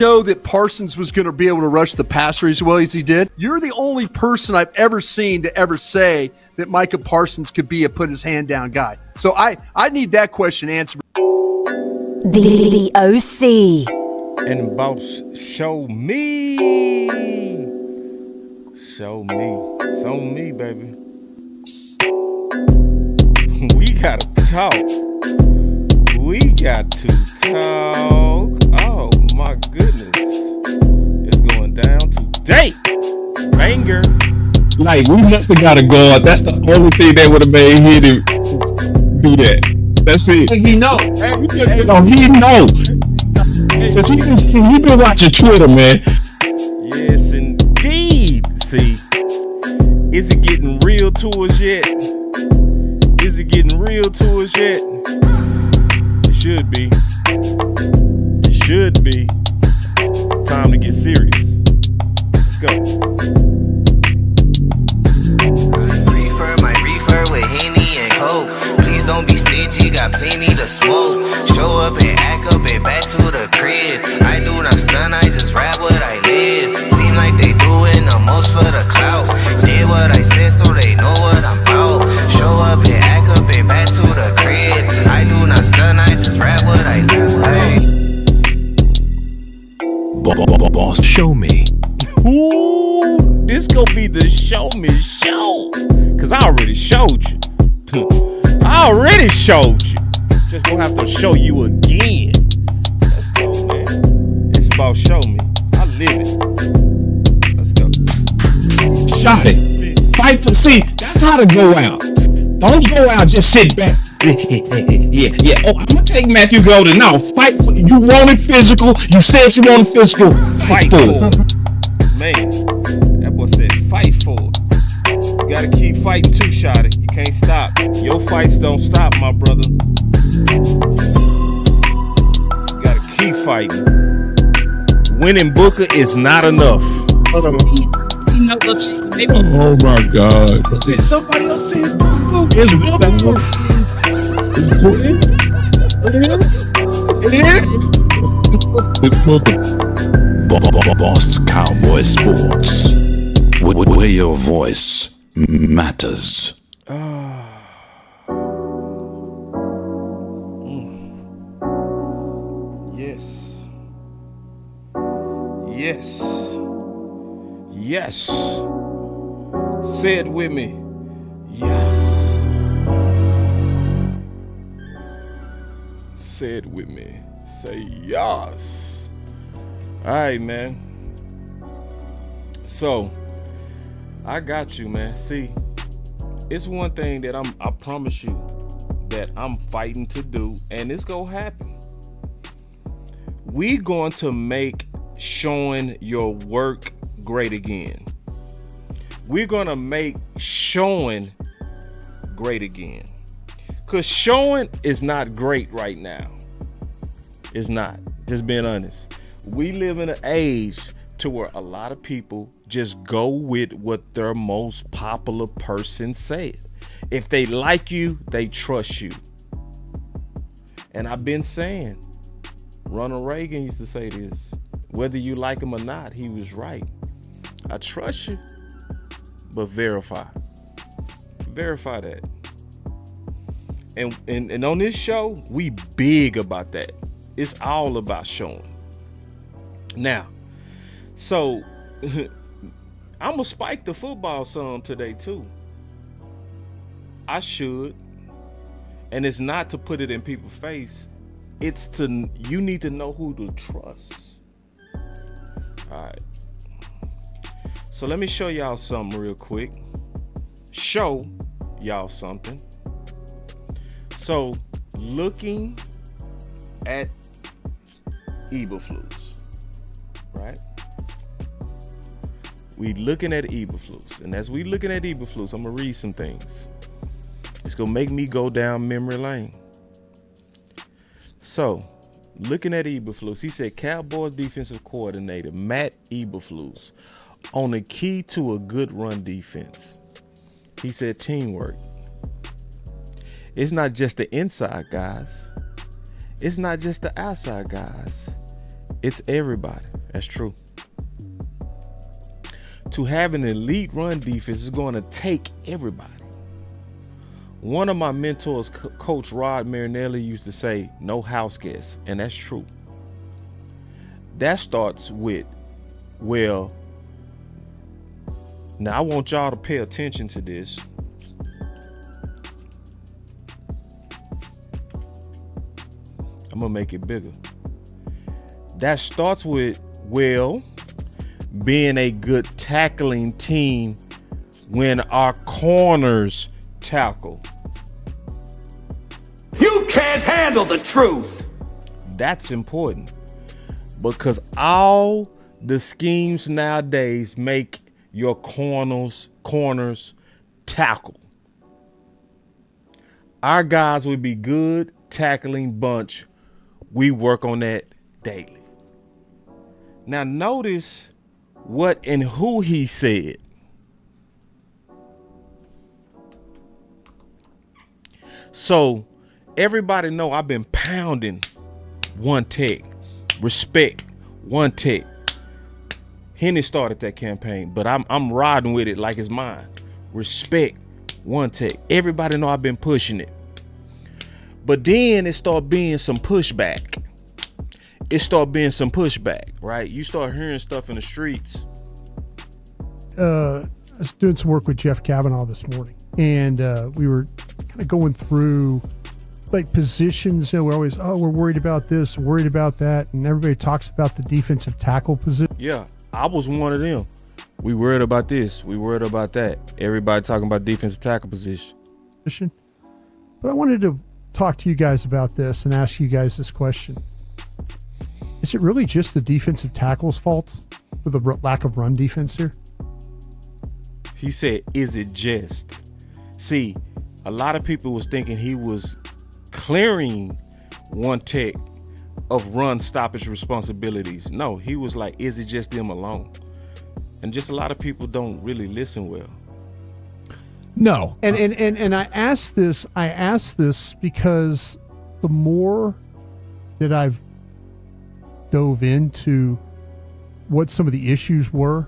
know that Parsons was going to be able to rush the passer as well as he did. You're the only person I've ever seen to ever say that Micah Parsons could be a put his hand down guy. So I need that question answered. The OC. And boss, show me. Show me. It's on me, baby. We gotta talk. We got to talk. Oh my goodness. It's going down today. Banger. Like, we must have got a guard. That's the only thing that would have made him do that. That's it. He know. He know. Because he been watching Twitter, man. Yes, indeed. See, is it getting real to us yet? Is it getting real to us yet? It should be. It should be. Time to get serious. Let's go. My reefer with Henny and Coke. Please don't be stingy, got plenty to smoke. Show up and act up and back to the crib. I do not stun, I just rap what I live. Seem like they doing the most for the clout. Did what I said so they know what I'm about. Show up and act up and back to the crib. I do not stun, I just rap what I do. Hey. Boss, show me. Ooh, this gonna be the show me show. Cause I already showed you. I already showed you. Just gonna have to show you again. Let's go, man. It's about show me. I live it. Let's go. Shot it. Fight for, see, that's how to go out. Don't go out, just sit back. Yeah. Oh, I'm gonna take Matthew Golden now. Fight for, you wanted physical. You said you wanted physical. Fight for it. Man, that boy said fight for it. You gotta keep fighting too, Shotty. You can't stop. Your fights don't stop, my brother. You gotta keep fighting. Winning Booker is not enough. Oh my God. Somebody else said It's Booker. It is. It's Booker. Boss Cowboy Sports, where your voice matters. Yes. Say it with me. Yes. Say it with me. Say yes. All right, man. So, I got you, man. See, it's one thing that I promise you that I'm fighting to do, and it's gonna happen. We going to make showing your work great again. We're gonna make showing great again. Cause showing is not great right now. It's not. Just being honest. We live in an age to where a lot of people just go with what their most popular person said. If they like you, they trust you. And I've been saying, Ronald Reagan used to say this, whether you like him or not, he was right. I trust you, but verify that. And on this show, we big about that. It's all about showing. Now, so I'm gonna spike the football some today too. I should. And it's not to put it in people's face. It's to, you need to know who to trust. All right. So let me show y'all something real quick. Show y'all something. So looking at Eberflus, right? We looking at Eberflus, and as we looking at Eberflus, I'm gonna read some things. It's gonna make me go down memory lane. So, looking at Eberflus, he said Cowboys Defensive Coordinator Matt Eberflus on the key to a good run defense. He said teamwork. It's not just the inside guys. It's not just the outside guys. It's everybody. That's true. To have an elite run defense is going to take everybody. One of my mentors, Coach Rod Marinelli, used to say, no house guests. And that's true. That starts with, well, now I want y'all to pay attention to this. I'm going to make it bigger. That starts with, well, being a good tackling team when our corners tackle. You can't handle the truth. That's important because all the schemes nowadays make your corners tackle. Our guys would be good tackling bunch. We work on that daily. Now notice what and who he said. So everybody know I've been pounding one tech, respect, one tech. Henny started that campaign, but I'm riding with it like it's mine. Respect, one tech. Everybody know I've been pushing it. But then it start being some pushback. Right? You start hearing stuff in the streets. I was doing some work with Jeff Kavanaugh this morning, and we were kind of going through like positions. We're always, we're worried about this, worried about that, and everybody talks about the defensive tackle position. Yeah, I was one of them. We worried about this, we worried about that. Everybody talking about defensive tackle position. But I wanted to talk to you guys about this and ask you guys this question. Is it really just the defensive tackle's fault for the lack of run defense here? He said, is it just? See, a lot of people was thinking he was clearing one tech of run stoppage responsibilities. No, he was like, is it just them alone? And just a lot of people don't really listen well. No. And I ask this because the more that I've dove into what some of the issues were,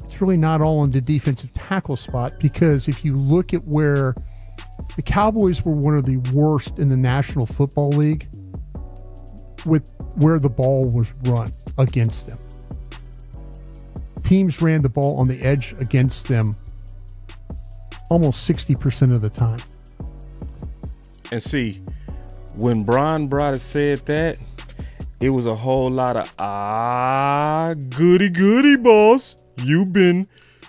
it's really not all in the defensive tackle spot, because if you look at where the Cowboys were one of the worst in the National Football League with where the ball was run against them. Teams ran the ball on the edge against them almost 60% of the time. And see, when Brian Broderick said that, it was a whole lot of, goody, boss. You've been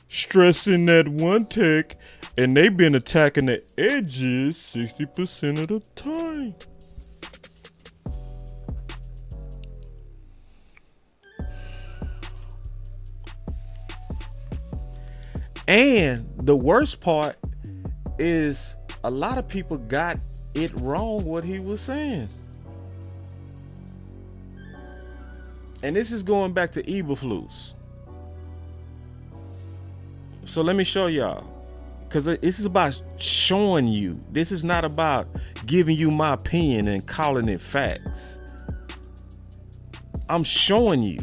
stressing that one tech, and they've been attacking the edges 60% of the time. And the worst part is a lot of people got it wrong what he was saying. And this is going back to Eberflus. So let me show y'all, because this is about showing you. This is not about giving you my opinion and calling it facts. I'm showing you.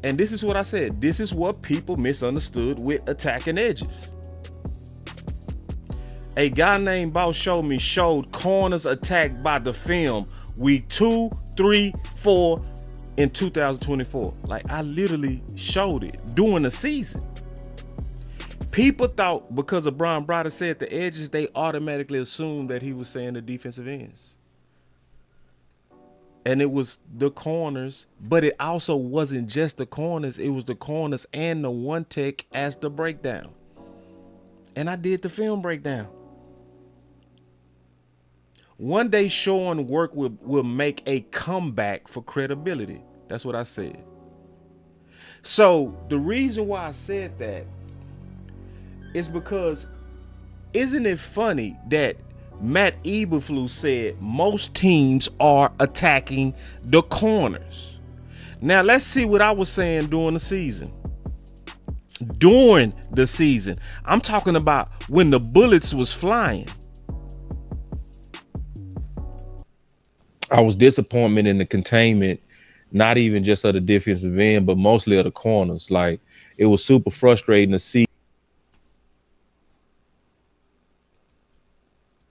And this is what I said. This is what people misunderstood with attacking edges. A guy named Boss showed corners attacked by the film week 2, 3, 4 in 2024. Like, I literally showed it during the season. People thought because of Brian Broderick said the edges, they automatically assumed that he was saying the defensive ends. And it was the corners, but it also wasn't just the corners. It was the corners and the one tech as the breakdown. And I did the film breakdown. One day showing work will make a comeback for credibility. That's what I said. So the reason why I said that is because, isn't it funny that Matt Eberflus said most teams are attacking the corners? Now let's see what I was saying during the season. During the season, I'm talking about when the bullets was flying. I was disappointed in the containment not even just of the defensive end, but mostly of the corners. Like, it was super frustrating to see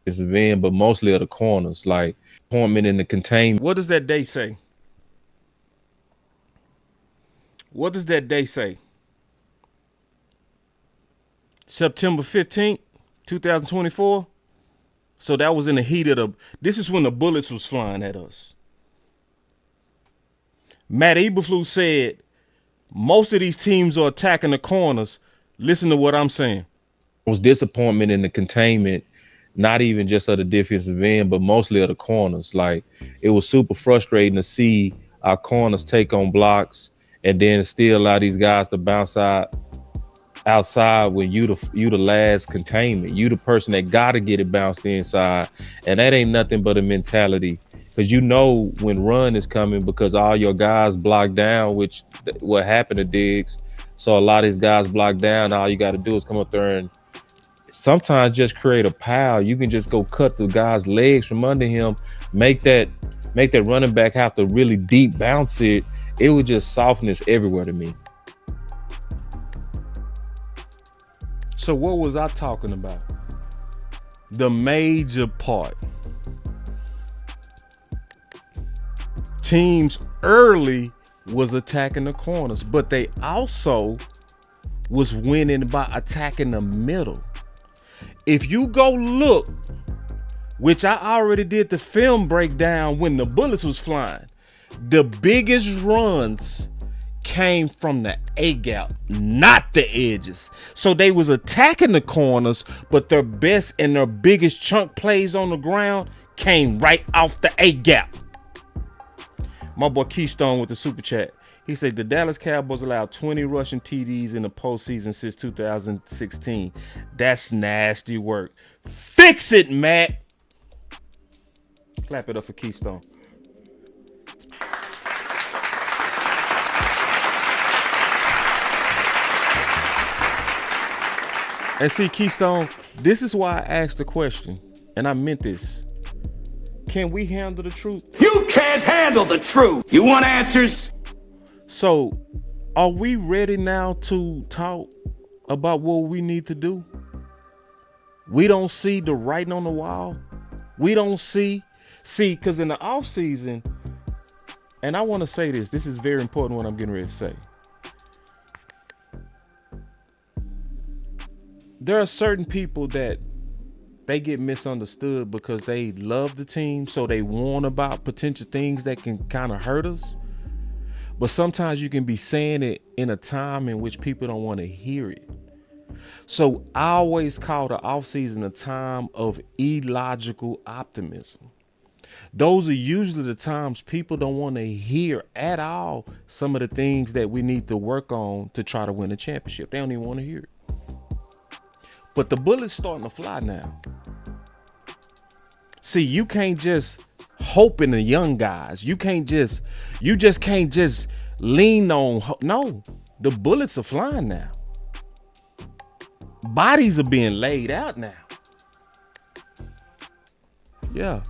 defensive end, but mostly of the corners. Like, appointment in the containment. What does that day say? What does that day say? September 15th, 2024. So that was in the heat of this is when the bullets was flying at us. Matt Eberflus said, most of these teams are attacking the corners. Listen to what I'm saying. It was disappointment in the containment, not even just of the defensive end, but mostly of the corners. Like, it was super frustrating to see our corners take on blocks and then still allow these guys to bounce outside when you the last containment. You the person that gotta get it bounced inside. And that ain't nothing but a mentality. Because you know when run is coming because all your guys block down, which what happened to Diggs. So a lot of these guys block down. All you got to do is come up there and sometimes just create a pile. You can just go cut the guy's legs from under him, make that running back have to really deep bounce it. It was just softness everywhere to me. So what was I talking about? The major part. Teams early was attacking the corners, but they also was winning by attacking the middle. If you go look, which I already did the film breakdown when the bullets was flying, the biggest runs came from the A-gap, not the edges. So they was attacking the corners, but their best and their biggest chunk plays on the ground came right off the A-gap. My boy Keystone with the super chat. He said the Dallas Cowboys allowed 20 rushing TDs in the postseason since 2016. That's nasty work. Fix it, Matt. Clap it up for Keystone. And see, Keystone, this is why I asked the question, and I meant this. Can we handle the truth? You can't handle the truth. You want answers? So, are we ready now to talk about what we need to do? We don't see the writing on the wall. We don't see, because in the off season, and I want to say this is very important what I'm getting ready to say. There are certain people that they get misunderstood because they love the team, so they warn about potential things that can kind of hurt us. But sometimes you can be saying it in a time in which people don't want to hear it. So I always call the offseason a time of illogical optimism. Those are usually the times people don't want to hear at all some of the things that we need to work on to try to win a championship. They don't even want to hear it. But the bullet's starting to fly now. See, you can't just hope in the young guys. You just can't just lean on. No, the bullets are flying now. Bodies are being laid out now. Yeah.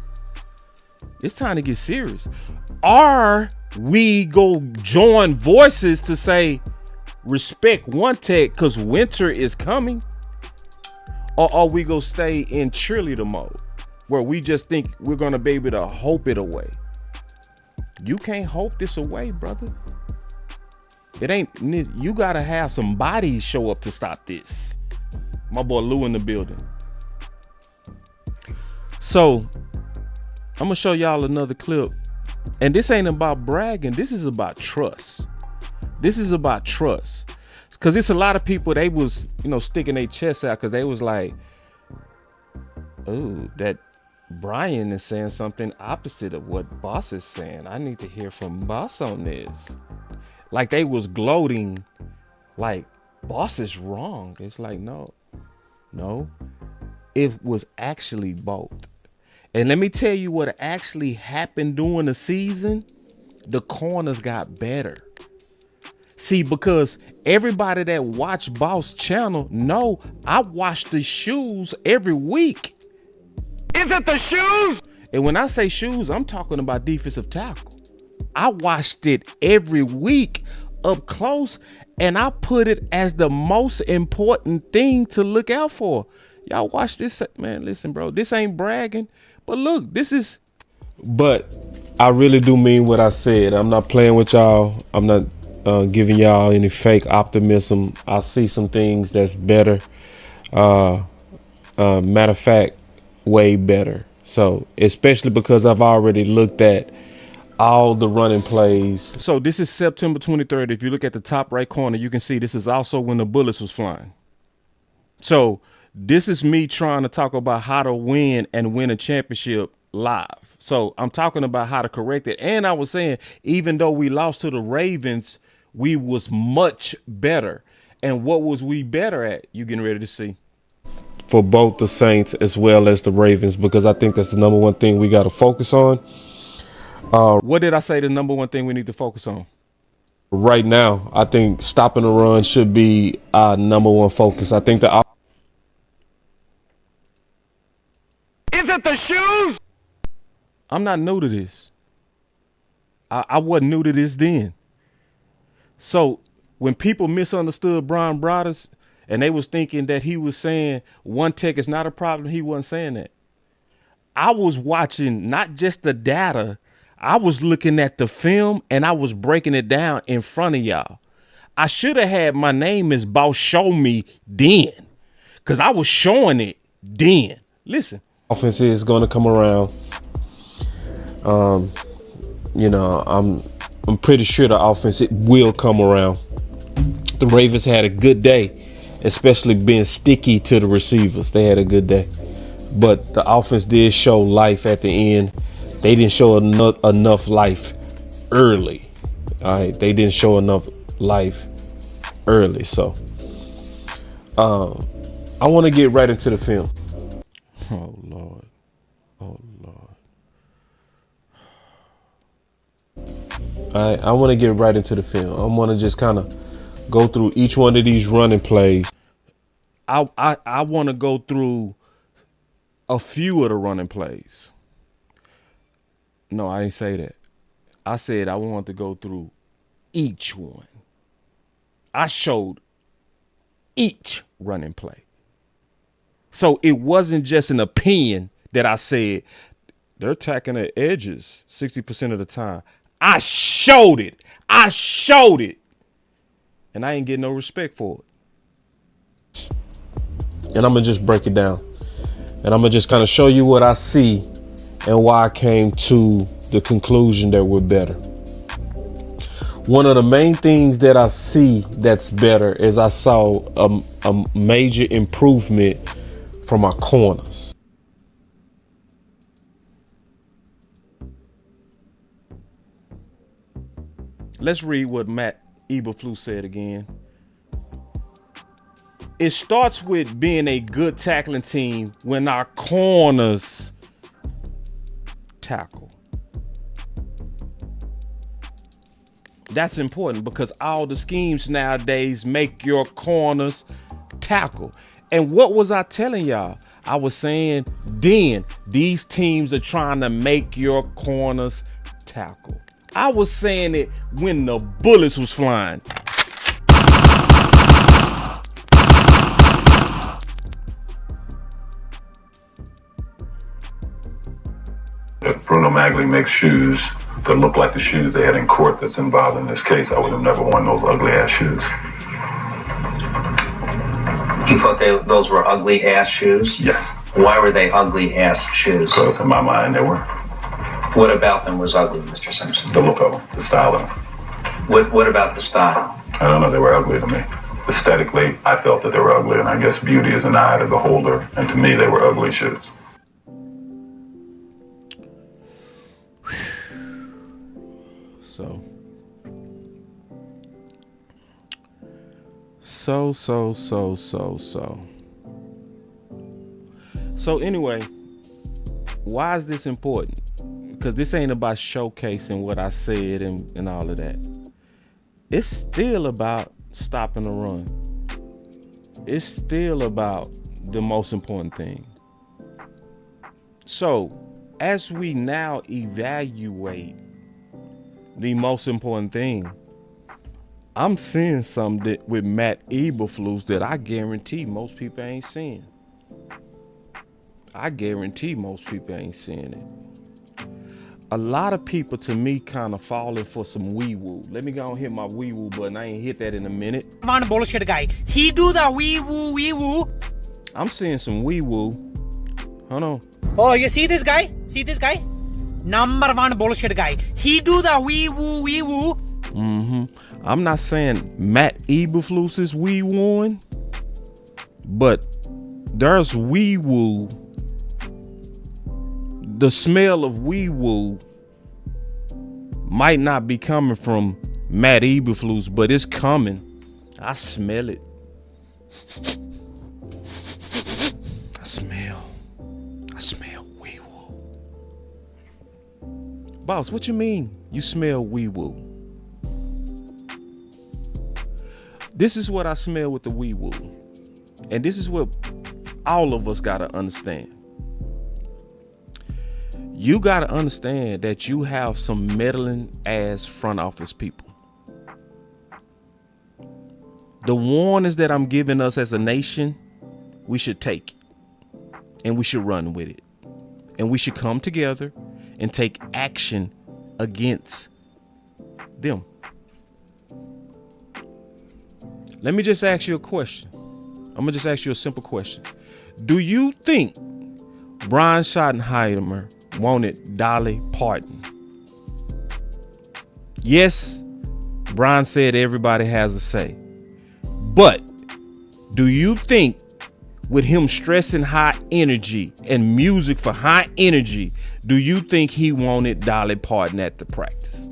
It's time to get serious. Are we go join voices to say respect one tech because winter is coming? Or are we gonna stay in cheerleader mode where we just think we're gonna be able to hope it away? You can't hope this away, brother. It ain't, you gotta have some bodies show up to stop this. My boy Lou in the building. So I'm gonna show y'all another clip. And this ain't about bragging, this is about trust. This is about trust. Cause it's a lot of people, they was, sticking their chests out because they was like, oh, that Brian is saying something opposite of what Boss is saying. I need to hear from Boss on this. Like they was gloating, like Boss is wrong. It's like, no, it was actually both. And let me tell you what actually happened during the season. The corners got better. See, because everybody that watch Boss channel know I watch the shoes every week. Is it the shoes? And when I say shoes, I'm talking about defensive tackle. I watched it every week up close, and I put it as the most important thing to look out for. Y'all watch this, man. Listen, bro, this ain't bragging, but look, this is. But I really do mean what I said. I'm not playing with y'all. I'm not giving y'all any fake optimism. I see some things that's better. Matter of fact, way better. So, especially because I've already looked at all the running plays. So this is September 23rd. If you look at the top right corner, you can see this is also when the bullets was flying. So this is me trying to talk about how to win and win a championship live. So I'm talking about how to correct it. And I was saying, even though we lost to the Ravens, we was much better. And what was we better at? You getting ready to see. For both the Saints as well as the Ravens, because I think that's the number one thing we got to focus on. What did I say the number one thing we need to focus on? Right now, I think stopping the run should be our number one focus. I think the Is it the shoes? I'm not new to this. I wasn't new to this then. So when people misunderstood Brian Broaddus and they was thinking that he was saying one tech is not a problem, he wasn't saying that. I was watching not just the data, I was looking at the film and I was breaking it down in front of y'all. I should have had my name as Boss Show Me then, because I was showing it then. Listen. Offense is going to come around. You know, I'm pretty sure the offense will come around. The Ravens had a good day, especially being sticky to the receivers. They had a good day. But the offense did show life at the end. They didn't show enough life early. All right, they didn't show enough life early. So I want to get right into the film. Oh Lord. Oh Lord. All right, I want to get right into the film. I want to just kind of go through each one of these running plays. I want to go through a few of the running plays. No, I didn't say that. I said I want to go through each one. I showed each running play. So it wasn't just an opinion that I said they're attacking the edges 60% of the time. I showed it. I showed it. And I ain't getting no respect for it. And I'm going to just break it down. And I'm going to just kind of show you what I see and why I came to the conclusion that we're better. One of the main things that I see that's better is I saw a major improvement from our corners. Let's read what Matt Eberflus said again. It starts with being a good tackling team when our corners tackle. That's important because all the schemes nowadays make your corners tackle. And what was I telling y'all? I was saying then these teams are trying to make your corners tackle. I was saying it when the bullets was flying. If Bruno Magli makes shoes that look like the shoes they had in court that's involved in this case, I would have never worn those ugly ass shoes. You thought those were ugly ass shoes? Yes. Why were they ugly ass shoes? Because in my mind they were. What about them was ugly, Mr. Simpson? The look of them, the style of them. What about the style? I don't know, they were ugly to me. Aesthetically, I felt that they were ugly, and I guess beauty is an eye to the beholder, and to me they were ugly shoes. So anyway, why is this important? Because this ain't about showcasing what I said and all of that. It's still about stopping the run. It's still about the most important thing. So as we now evaluate the most important thing, I'm seeing something with Matt Eberflus that I guarantee most people ain't seeing. I guarantee most people ain't seeing it. A lot of people, to me, kind of falling for some wee-woo. Let me go and hit my wee-woo button. I ain't hit that in a minute. One bullshit guy. He do the wee-woo. I'm seeing some wee-woo. Hold on. Oh, you see this guy? Number one bullshit guy. He do the wee-woo. I'm not saying Matt Eberflus is wee-wooing, but there's wee-woo. The smell of wee-woo might not be coming from Matt Eberflus, but it's coming. I smell it. I smell wee-woo. Boss, what you mean you smell wee-woo? This is what I smell with the wee-woo. And this is what all of us gotta understand. You gotta understand that you have some meddling ass front office people. The warnings that I'm giving us as a nation, we should take it. And we should run with it. And we should come together and take action against them. Let me just ask you a question. I'm gonna just ask you a simple question. Do you think Brian Schottenheimer wanted Dolly Parton? Yes, Brian said everybody has a say. But do you think with him stressing high energy and music for high energy, do you think he wanted Dolly Parton at the practice?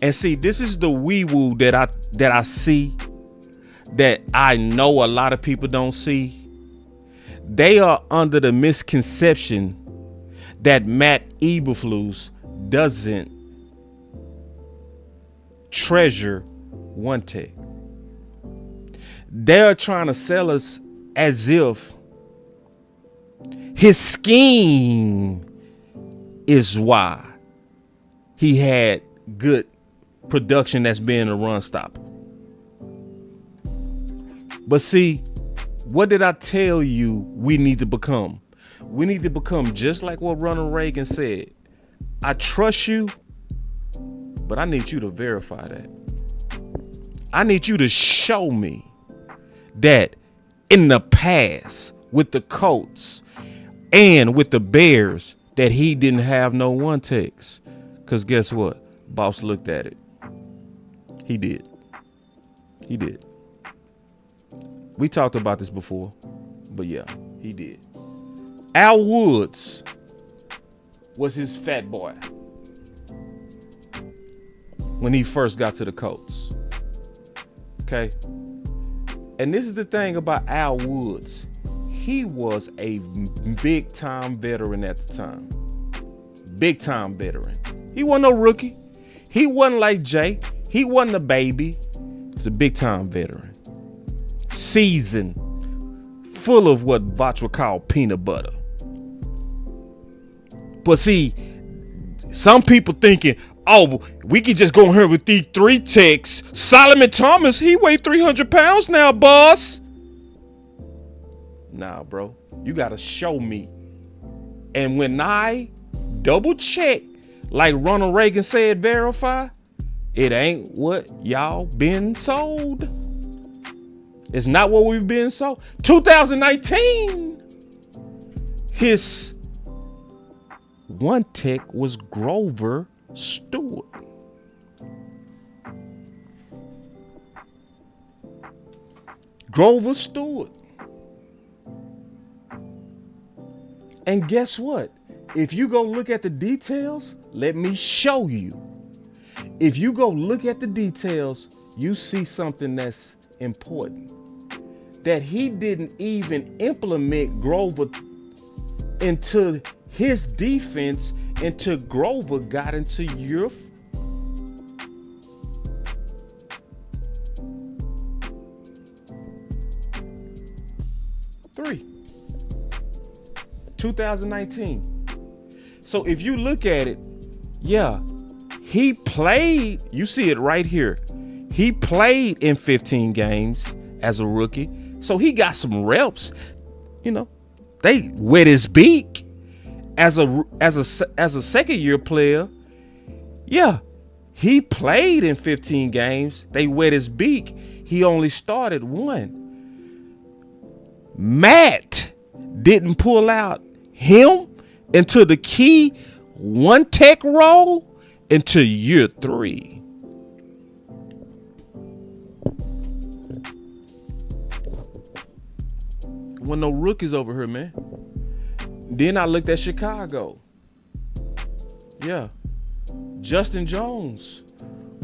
And see, this is the wee-woo that I see, that I know a lot of people don't see. They are under the misconception that Matt Eberflus doesn't treasure one tech. They're trying to sell us as if his scheme is why he had good production that's being a run stopper. But see, what did I tell you we need to become? We need to become just like what Ronald Reagan said. I trust you, but I need you to verify that. I need you to show me that in the past with the Colts and with the Bears that he didn't have no one techs. Because guess what? Boss looked at it. He did. We talked about this before, but yeah, he did. Al Woods was his fat boy when he first got to the Colts. Okay. And this is the thing about Al Woods. He was a big time veteran at the time. Big time veteran. He wasn't no rookie. He wasn't like Jay. He wasn't a baby. He's a big time veteran. Seasoned. Full of what Botch would call peanut butter. But see, some people thinking, oh, we can just go in here with these three techs. Solomon Thomas, he weighed 300 pounds now, boss. Nah, bro. You got to show me. And when I double check, like Ronald Reagan said, verify, it ain't what y'all been sold. It's not what we've been sold. 2019, his one tech was Grover Stewart. Grover Stewart. And guess what? If you go look at the details, let me show you. If you go look at the details, you see something that's important. That he didn't even implement Grover into his defense until Grover got into year 3. 2019. So if you look at it, yeah, he played, you see it right here. He played in 15 games as a rookie. So he got some reps. You know, they wet his beak as a second year player. Yeah, he played in 15 games. They wet his beak. He only started one. Matt didn't pull out him into the key one tech role until year 3. When no rookies over here, man. Then I looked at Chicago. Yeah. Justin Jones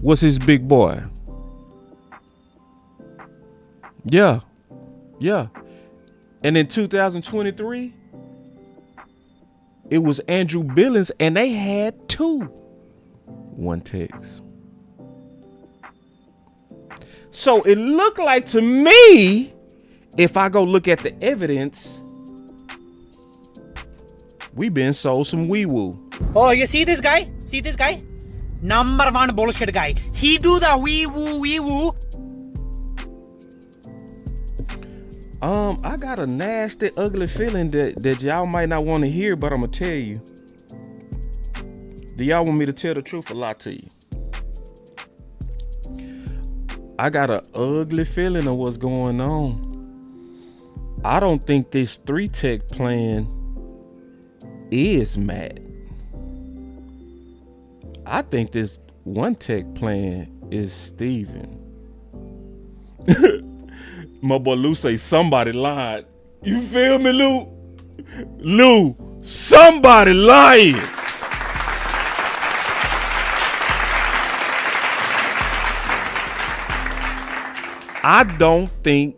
was his big boy. Yeah. Yeah. And in 2023, it was Andrew Billings, and they had 2 one techs. So it looked like to me, if I go look at the evidence, we been sold some wee-woo. Oh, you see this guy? See this guy? Number 1 bullshit guy. He do the wee-woo. I got a nasty, ugly feeling that y'all might not want to hear, but I'm gonna tell you. Do y'all want me to tell the truth or lie to you? I got an ugly feeling of what's going on. I don't think this 3-tech plan is Matt. I think this 1-tech plan is Steven. My boy Lou say somebody lied. You feel me, Lou? Lou, somebody lying. I don't think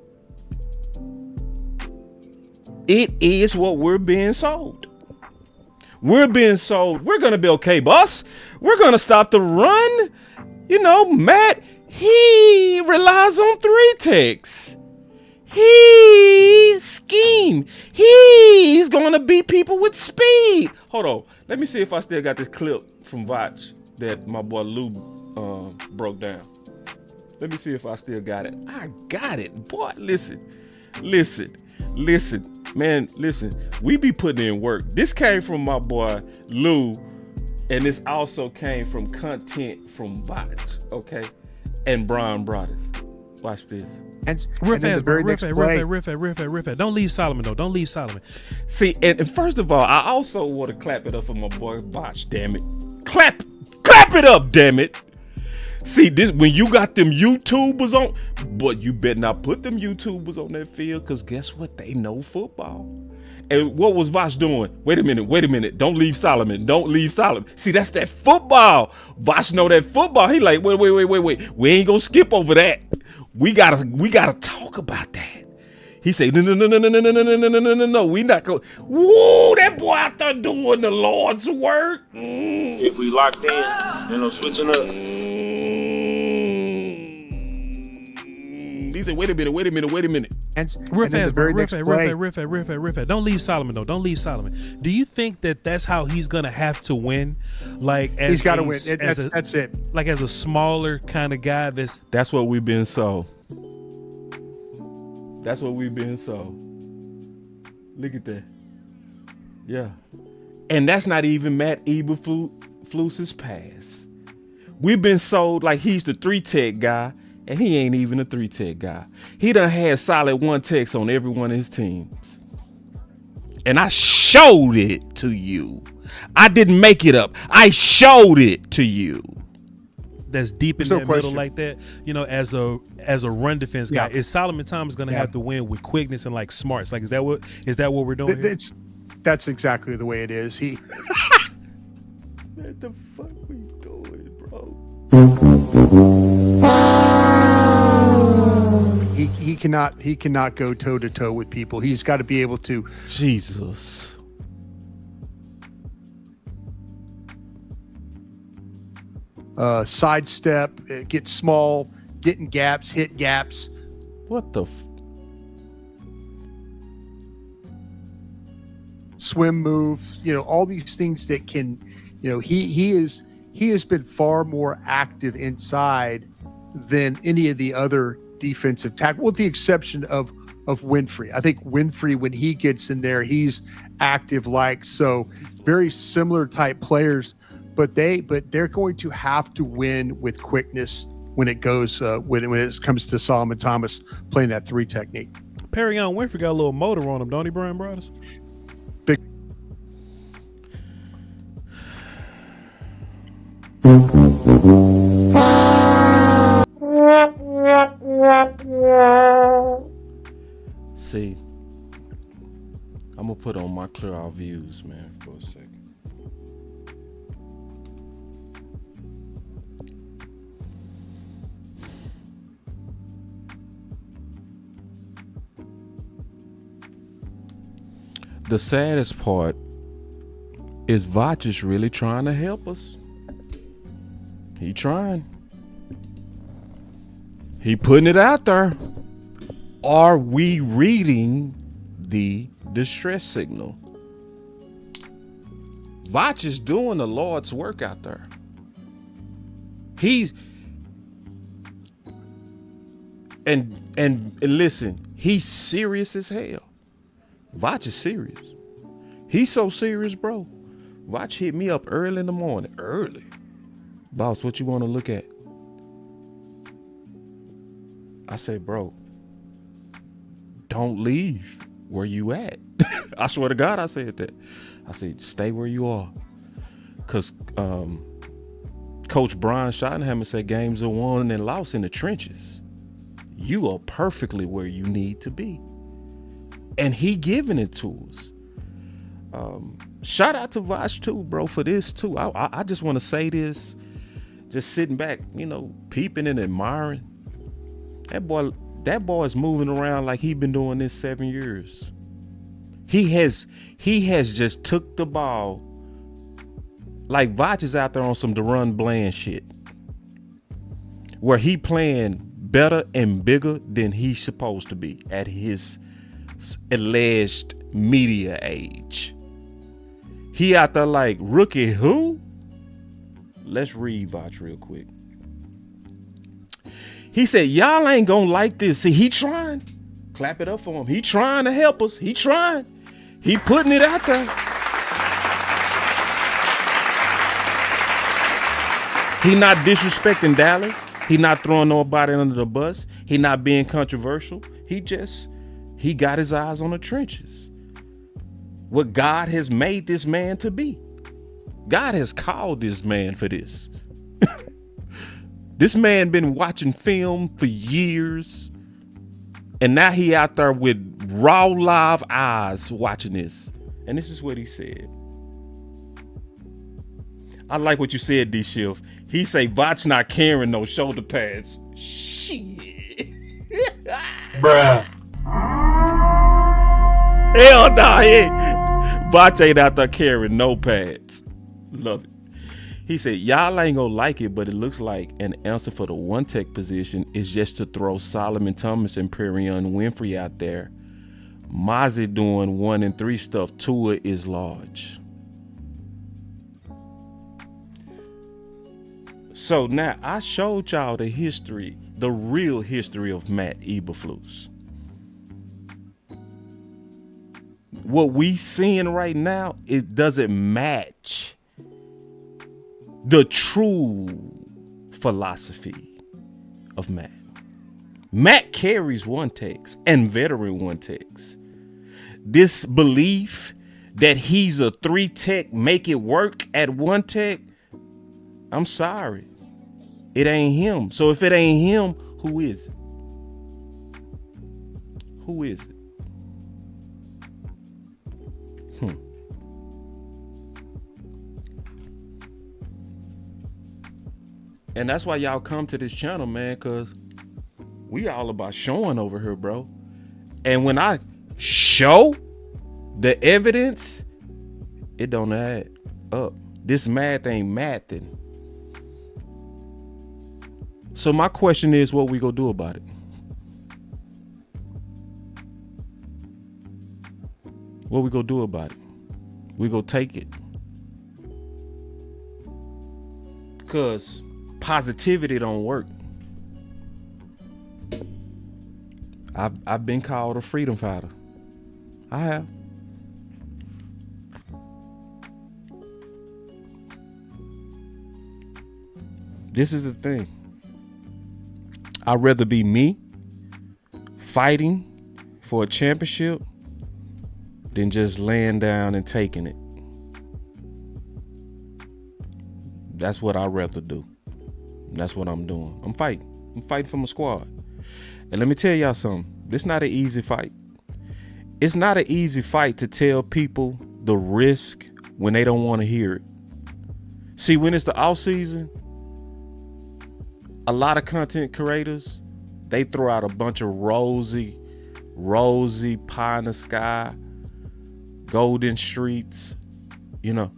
it is what we're being sold. We're being sold. We're going to be okay, boss. We're going to stop the run. You know, Matt, he relies on 3-techs. He scheme. He's going to beat people with speed. Hold on. Let me see if I still got this clip from Vach that my boy Lou broke down. Let me see if I still got it. I got it. Boy, listen. Man, listen. We be putting in work. This came from my boy Lou, and this also came from content from Vach, okay? And Brian Brothers. Watch this. Riff it. Don't leave Solomon, though. Don't leave Solomon. See, and first of all, I also want to clap it up for my boy Vach, damn it. Clap it up, damn it. See, this when you got them YouTubers on, but you better not put them YouTubers on that field, because guess what? They know football. And what was Vosh doing? Wait a minute. Don't leave Solomon. See, that's that football. Vosh know that football. He like, wait. We ain't gonna skip over that. We gotta talk about that. He said, no. We not going. Woo, that boy out there doing the Lord's work. If we locked in, ain't no switching up. He said, wait a minute. Riff it. Don't leave Solomon, though. Don't leave Solomon. Do you think that's how he's gonna have to win? Like, he's got to win. That's it. Like, as a smaller kind of guy. That's what we've been sold. Look at that. Yeah. And that's not even Matt Eberflus's pass. We've been sold like he's the 3-tech guy, and he ain't even a 3-tech guy. He done had solid 1-techs on every one of his teams. And I showed it to you. I didn't make it up. I showed it to you. That's deep in that middle like that, you know, as a run defense guy. Is Solomon Thomas going to have to win with quickness and like smarts? Like, is that what we're doing here? That's exactly the way it is. What the fuck we doing, bro? He cannot go toe to toe with people. He's got to be able to. Jesus. Sidestep, get small, get in gaps, hit gaps. What the? swim moves, all these things that can, he has been far more active inside than any of the other defensive tackle, with the exception of Winfrey. I think Winfrey, when he gets in there, he's active so very similar type players, but they're going to have to win with quickness when it goes when it comes to Solomon Thomas playing that 3 technique. Perrion Winfrey got a little motor on him, don't he, Brian Brothers? Big. See, I'm gonna put on my clear our views, man, for a second. The saddest part is Vach is really trying to help us. He trying. He putting it out there. Are we reading the distress signal? Vach is doing the Lord's work out there. He's and listen, he's serious as hell. Vach is serious. He's so serious, bro. Vach hit me up early in the morning. Early. Boss, what you want to look at? I said, bro, don't leave where you at. I swear to God, I said that. I said, stay where you are. Because Coach Brian Schottenheimer said games are won and lost in the trenches. You are perfectly where you need to be. And he giving it to us. Shout out to Vach too, bro, for this too. I just want to say this, just sitting back, peeping and admiring. That boy is moving around like he been doing this 7 years. He has just took the ball like Vach is out there on some Deron Bland shit, where he playing better and bigger than he's supposed to be at his alleged media age. He out there like, rookie who? Let's read Vach real quick. He said, y'all ain't gonna like this. See, he trying. Clap it up for him. He trying to help us. He trying. He putting it out there. He not disrespecting Dallas. He not throwing nobody under the bus. He not being controversial. He got his eyes on the trenches. What God has made this man to be. God has called this man for this. This man been watching film for years. And now he out there with raw live eyes watching this. And this is what he said. I like what you said, D-Shift. He say Vach not carrying no shoulder pads. Shit. Bruh. Hell nah, Vach ain't out there carrying no pads. Love it. He said, y'all ain't gonna like it, but it looks like an answer for the one tech position is just to throw Solomon Thomas and Perrion Winfrey out there. Mozzie doing 1 and 3 stuff. Tua is large. So now I showed y'all the history, the real history of Matt Eberflus. What we seeing right now, it doesn't match the true philosophy of Matt. Matt carries one techs and veteran one techs. This belief that he's a 3 tech, make it work at 1 tech, I'm sorry. It ain't him. So if it ain't him, who is it? Who is it? And that's why y'all come to this channel, man, because we all about showing over here, bro. And when I show the evidence, it don't add up. This math ain't mathing. So my question is, what we gonna do about it? What we gonna do about it? We go take it. Because positivity don't work. I've been called a freedom fighter. I have. This is the thing. I'd rather be me fighting for a championship than just laying down and taking it. That's what I'd rather do. That's what I'm doing. I'm fighting. I'm fighting for my squad. And let me tell y'all something. This not an easy fight. It's not an easy fight to tell people the risk when they don't want to hear it. See, when it's the off season, a lot of content creators, they throw out a bunch of rosy pie in the sky, golden streets, you know.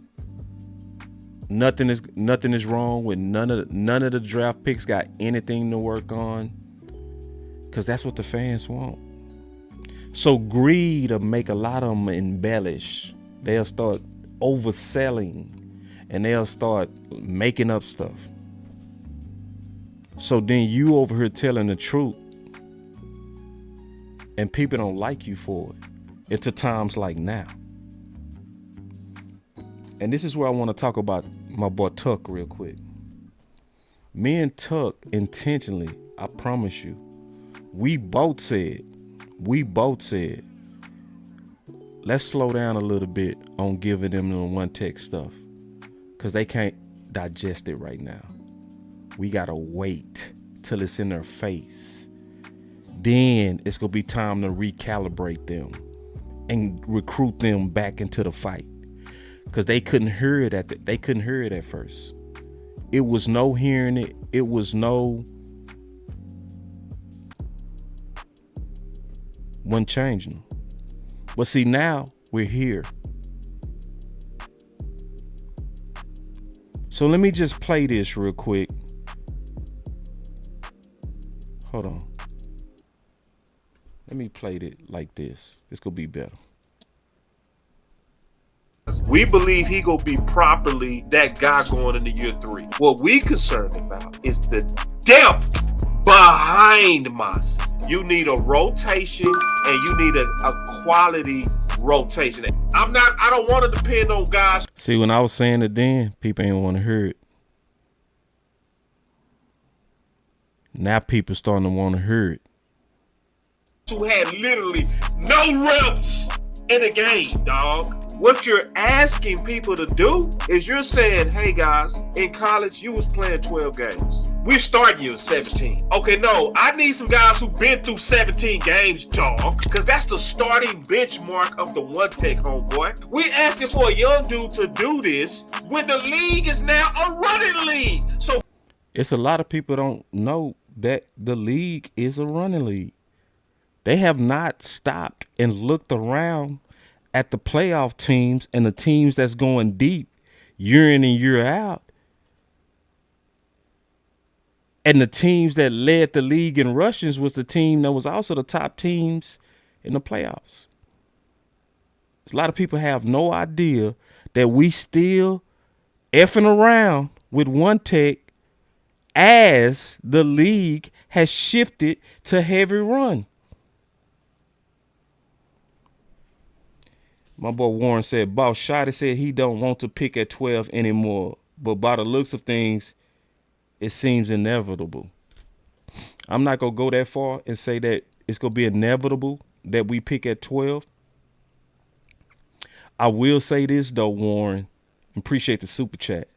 Nothing is wrong with none of the draft picks got anything to work on, because that's what the fans want. So greed will make a lot of them embellish. They'll start overselling and they'll start making up stuff. So then you over here telling the truth and people don't like you for it. It's at times like now. And this is where I want to talk about my boy Tuck real quick. Me and Tuck intentionally, I promise you, we both said, let's slow down a little bit on giving them the one tech stuff, because they can't digest it right now. We gotta wait till it's in their face. Then it's gonna be time to recalibrate them and recruit them back into the fight, because they couldn't hear it at first. It was no hearing it. It was no one changing. But see, now we're here. So let me just play this real quick. Hold on. Let me play it like this. This gonna be better. We believe he gonna be properly that guy going into year 3. What we concerned about is the depth behind Moss. You need a rotation and you need a quality rotation. I don't want to depend on guys. See, when I was saying it then, people ain't want to hear it. Now people starting to want to hear it. Who had literally no reps in a game, dog. What you're asking people to do is you're saying, hey guys, in college you was playing 12 games. We're starting you at 17. Okay, no, I need some guys who've been through 17 games, dog, because that's the starting benchmark of the one tech, homeboy. We're asking for a young dude to do this when the league is now a running league. So it's a lot of people don't know that the league is a running league. They have not stopped and looked around at the playoff teams and the teams that's going deep year in and year out. And the teams that led the league in rushes was the team that was also the top teams in the playoffs. A lot of people have no idea that we still effing around with one tech as the league has shifted to heavy run. My boy Warren said, Boss Shotty said he don't want to pick at 12 anymore, but by the looks of things, it seems inevitable. I'm not going to go that far and say that it's going to be inevitable that we pick at 12. I will say this, though, Warren, appreciate the super chat,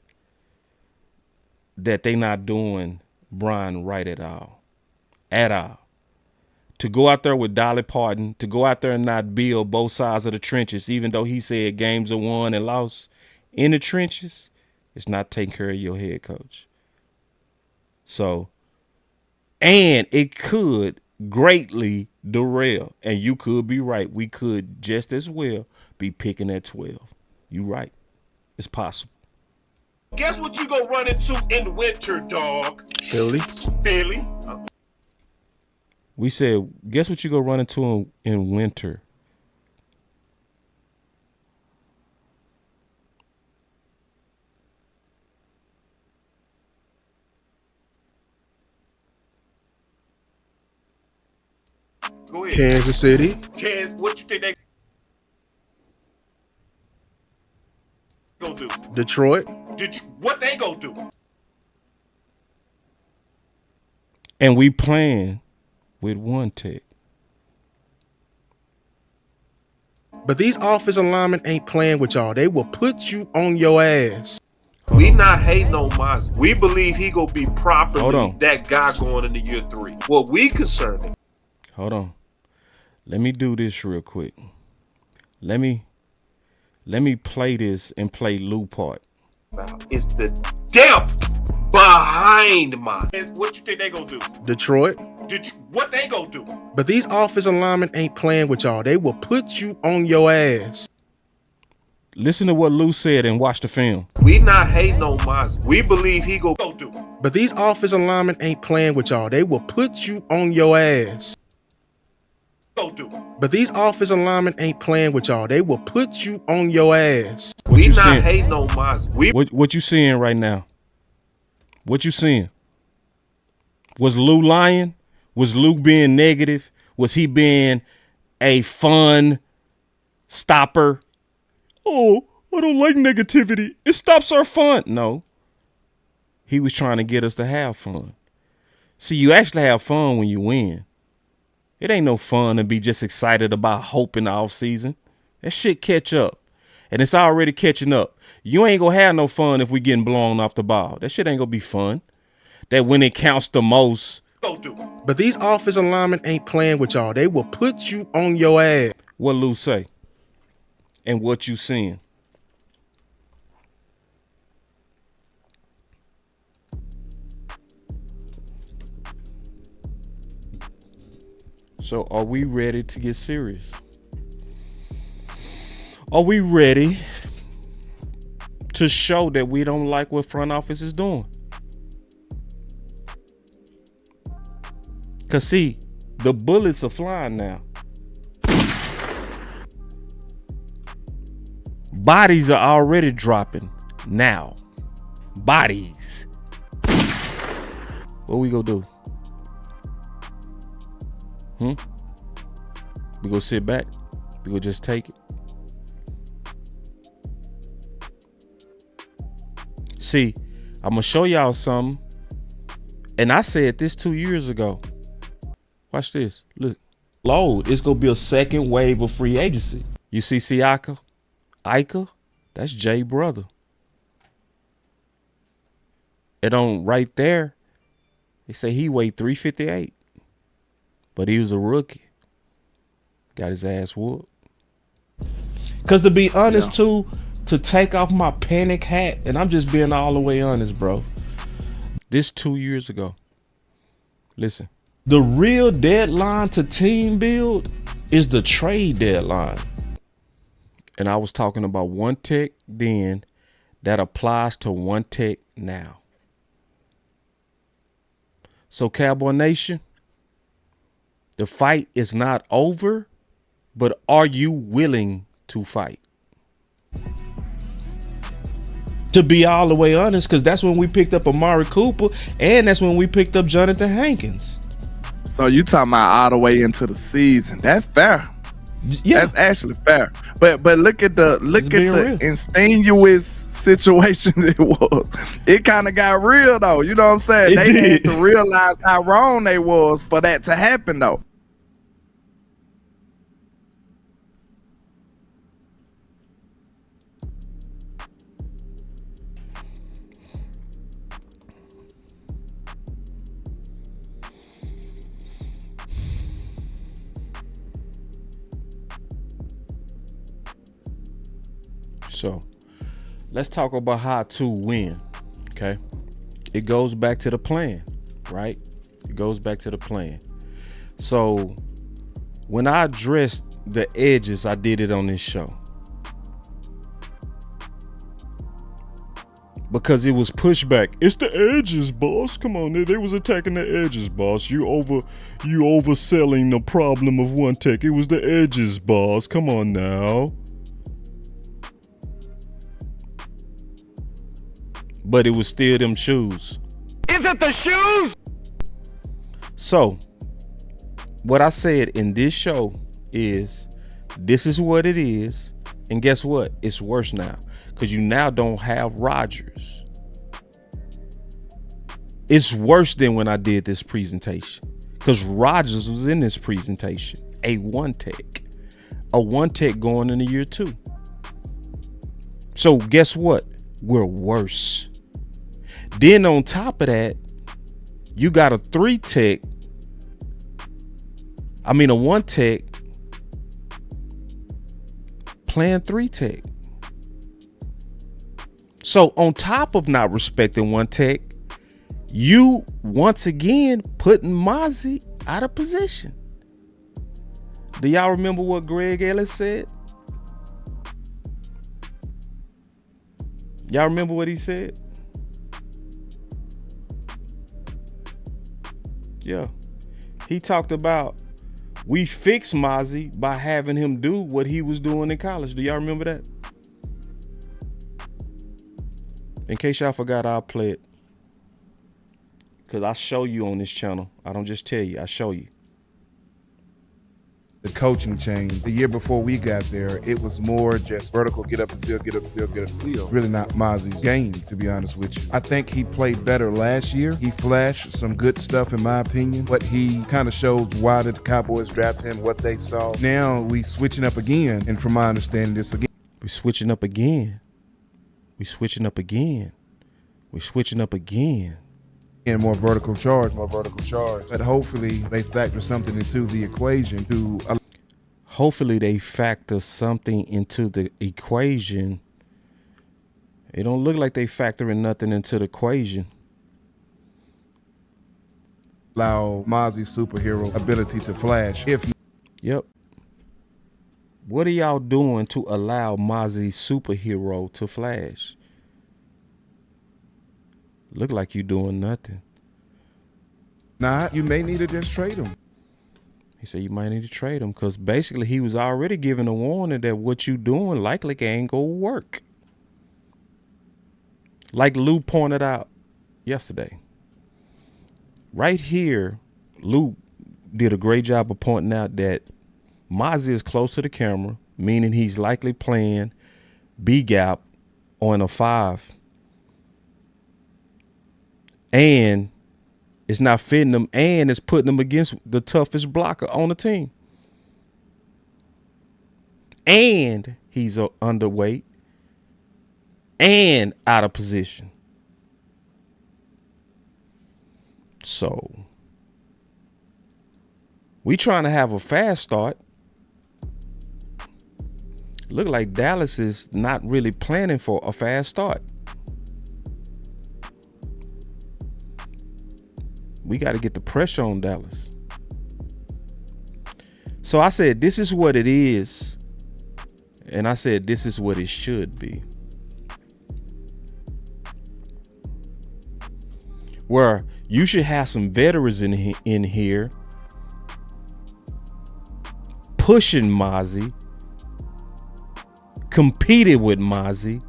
that they not doing Brian right at all. At all. To go out there with Dolly Parton, to go out there and not build both sides of the trenches, even though he said games are won and lost in the trenches, it's not taking care of your head coach. So, and it could greatly derail, and you could be right. We could just as well be picking at 12. You right. It's possible. Guess what you gonna run into in winter, dog? Philly. We said, guess what you go run into in winter? Go ahead. Kansas City. What you think they gonna do? Detroit. What they gonna do? And we playing with one tech. But these offensive linemen ain't playing with y'all. They will put you on your ass. We not hating on Miles. We believe he gonna be properly that guy going into year 3. What we concerned. Hold on. Let me do this real quick. Let me play this and play Lou part. It's the depth behind Miles. What you think they gonna do? Detroit. What they gonna do? But these offensive linemen ain't playing with y'all. They will put you on your ass. Listen to what Lou said and watch the film. We not hating on Miles. We believe he go do. But these offensive linemen ain't playing with y'all. They will put you on your ass. Go do. But these offensive linemen ain't playing with y'all. They will put you on your ass. We not hating on Miles. What you seeing right now? What you seeing? Was Lou lying? Was Lou being negative? Was he being a fun stopper? Oh, I don't like negativity. It stops our fun. No. He was trying to get us to have fun. See, you actually have fun when you win. It ain't no fun to be just excited about hope in the offseason. That shit catch up. And it's already catching up. You ain't gonna have no fun if we getting blown off the ball. That shit ain't gonna be fun. That when it counts the most. But these offensive linemen ain't playing with y'all. They will put you on your ass. What Lou say? And what you seeing? So are we ready to get serious? Are we ready to show that we don't like what front office is doing? Because see, the bullets are flying now. Bodies are already dropping now. Bodies. What we gonna do? We gonna sit back? We gonna just take it? See, I'm gonna show y'all something. And I said this 2 years ago. Watch this. Look. Load. It's gonna be a second wave of free agency. You see Siaka? Ika, that's Jay brother. It on right there. They say he weighed 358, but he was a rookie. Got his ass whooped. Cause to be honest too, to take off my panic hat, and I'm just being all the way honest, bro. This 2 years ago. Listen, the real deadline to team build is the trade deadline. And I was talking about one tech then that applies to one tech now. So Cowboy Nation, the fight is not over, but are you willing to fight? To be all the way honest, because that's when we picked up Amari Cooper and that's when we picked up Jonathan Hankins. So you talking about all the way into the season. That's fair. Yeah. That's actually fair. But look at the insinuous situation it was. It kind of got real though. You know what I'm saying? They had to realize how wrong they was for that to happen though. So let's talk about how to win. Okay. It goes back to the plan, right? It goes back to the plan. So when I addressed the edges, I did it on this show. Because it was pushback. It's the edges, boss. Come on, they was attacking the edges, boss. You overselling the problem of one tech. It was the edges, boss. Come on now. But it was still them shoes. Is it the shoes? So, what I said in this show is, this is what it is. And guess what? It's worse now because you now don't have Rodgers. It's worse than when I did this presentation because Rodgers was in this presentation, a one tech going into year 2. So guess what? We're worse. Then on top of that, you got a 1 tech playing 3 tech. So on top of not respecting 1 tech, you once again putting Mozzie out of position. Do y'all remember what Greg Ellis said? Y'all remember what he said? Yeah. He talked about we fixed Mozzie by having him do what he was doing in college. Do y'all remember that? In case y'all forgot, I'll play it. Because I show you on this channel. I don't just tell you, I show you. The coaching change. The year before we got there, it was more just vertical, get up the field, get up the field, get up the field. Really not Mozzie's game, to be honest with you. I think he played better last year. He flashed some good stuff, in my opinion. But he kind of shows why did the Cowboys draft him, what they saw. Now we switching up again, and from my understanding, this again. We switching up again. We switching up again. We switching up again. And more vertical charge. But hopefully they factor something into the equation to. Hopefully they factor something into the equation. It don't look like they factoring nothing into the equation. Allow Mozzie's superhero ability to flash. Yep. What are y'all doing to allow Mozzie's superhero to flash? Look like you doing nothing. Nah, you may need to just trade him. He said you might need to trade him because basically he was already giving a warning that what you doing likely ain't gonna work. Like Lou pointed out yesterday. Right here, Lou did a great job of pointing out that Mozzie is close to the camera, meaning he's likely playing B-gap on a 5. And it's not fitting him, and it's putting him against the toughest blocker on the team. And he's underweight and out of position. So we trying to have a fast start. Look like Dallas is not really planning for a fast start. We got to get the pressure on Dallas. So I said, this is what it is. And I said, this is what it should be. Where you should have some veterans in here pushing Mozzie, competing with Mozzie,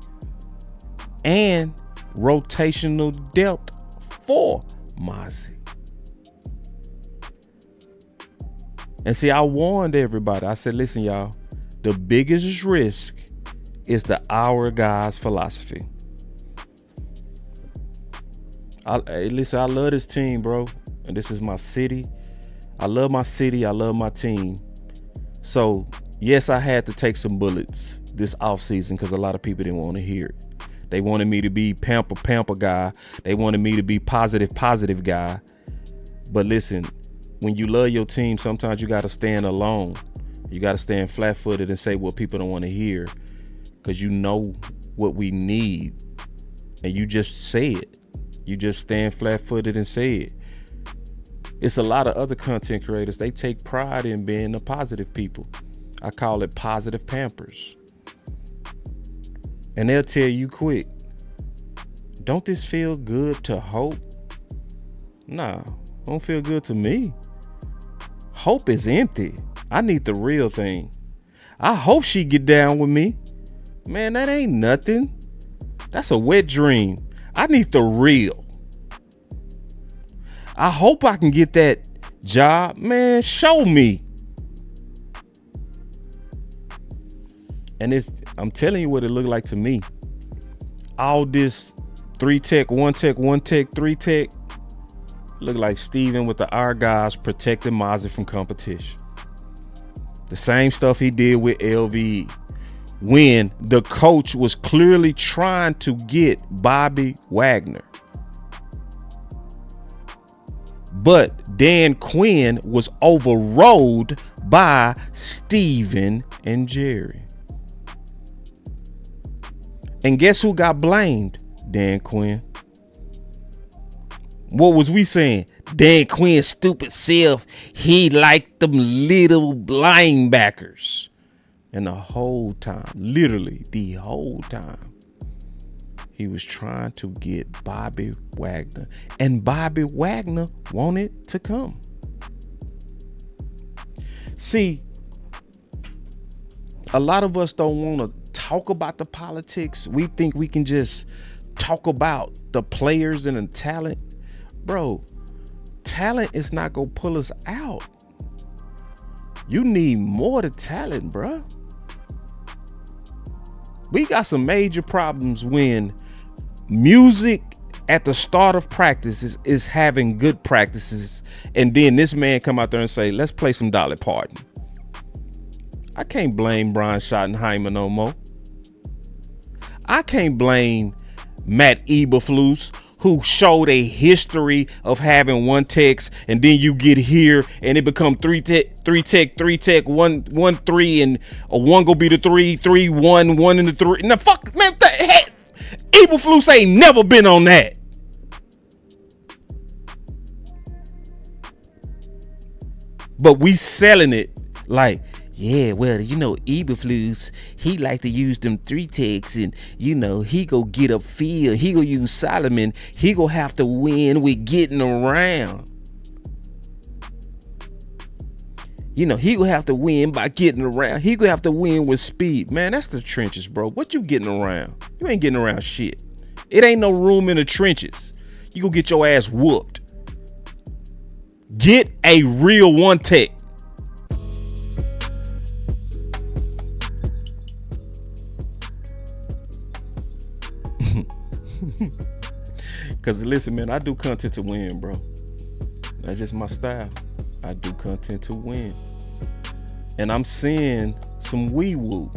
and rotational depth for Mozzie. And see, I warned everybody. I said, listen, y'all, the biggest risk is the hourglass philosophy. Listen, I love this team, bro. And this is my city. I love my city. I love my team. So, yes, I had to take some bullets this offseason because a lot of people didn't want to hear it. They wanted me to be pamper guy. They wanted me to be positive guy. But listen, when you love your team, sometimes you got to stand alone. You got to stand flat-footed and say what people don't want to hear because you know what we need. And you just say it. You just stand flat-footed and say it. It's a lot of other content creators. They take pride in being the positive people. I call it positive pampers. And they'll tell you quick, don't this feel good to Hope? Nah, don't feel good to me. Hope is empty. I need the real thing. I hope she get down with me. Man, that ain't nothing. That's a wet dream. I need the real. I hope I can get that job, man, show me. And I'm telling you what it looked like to me. All this 3 tech, 1 tech, 1 tech, 3 tech, look like Steven with the Argos protecting Mozzie from competition. The same stuff he did with LVE when the coach was clearly trying to get Bobby Wagner. But Dan Quinn was overrode by Steven and Jerry. And guess who got blamed? Dan Quinn. What was we saying? Dan Quinn's stupid self, he liked them little linebackers. And the whole time, literally the whole time, he was trying to get Bobby Wagner. And Bobby Wagner wanted to come. See, a lot of us don't want to talk about the politics. We think we can just talk about the players and the talent. Bro, talent is not gonna pull us out. You need more to talent, bro. We got some major problems when music at the start of practice is having good practices, and then this man come out there and say, let's play some Dolly Parton. I can't blame Brian Schottenheimer no more. I can't blame Matt Eberflus, who showed a history of having 1 techs, and then you get here and it become 3 tech, 1 3, and a 1 go be the 3, 3 1 1 and the 3. Now fuck, man, Eberflus ain't never been on that. But we selling it like, yeah, well, you know, Eberflus, he like to use them 3 techs, and you know, he go get up field, he go use Solomon, he go have to win with getting around. You know, he go have to win by getting around. He go have to win with speed. Man, that's the trenches, bro. What you getting around? You ain't getting around shit. It ain't no room in the trenches. You go get your ass whooped. Get a real 1 tech. Cause listen, man, I do content to win, bro. That's just my style. I do content to win. And I'm seeing some wee-woo.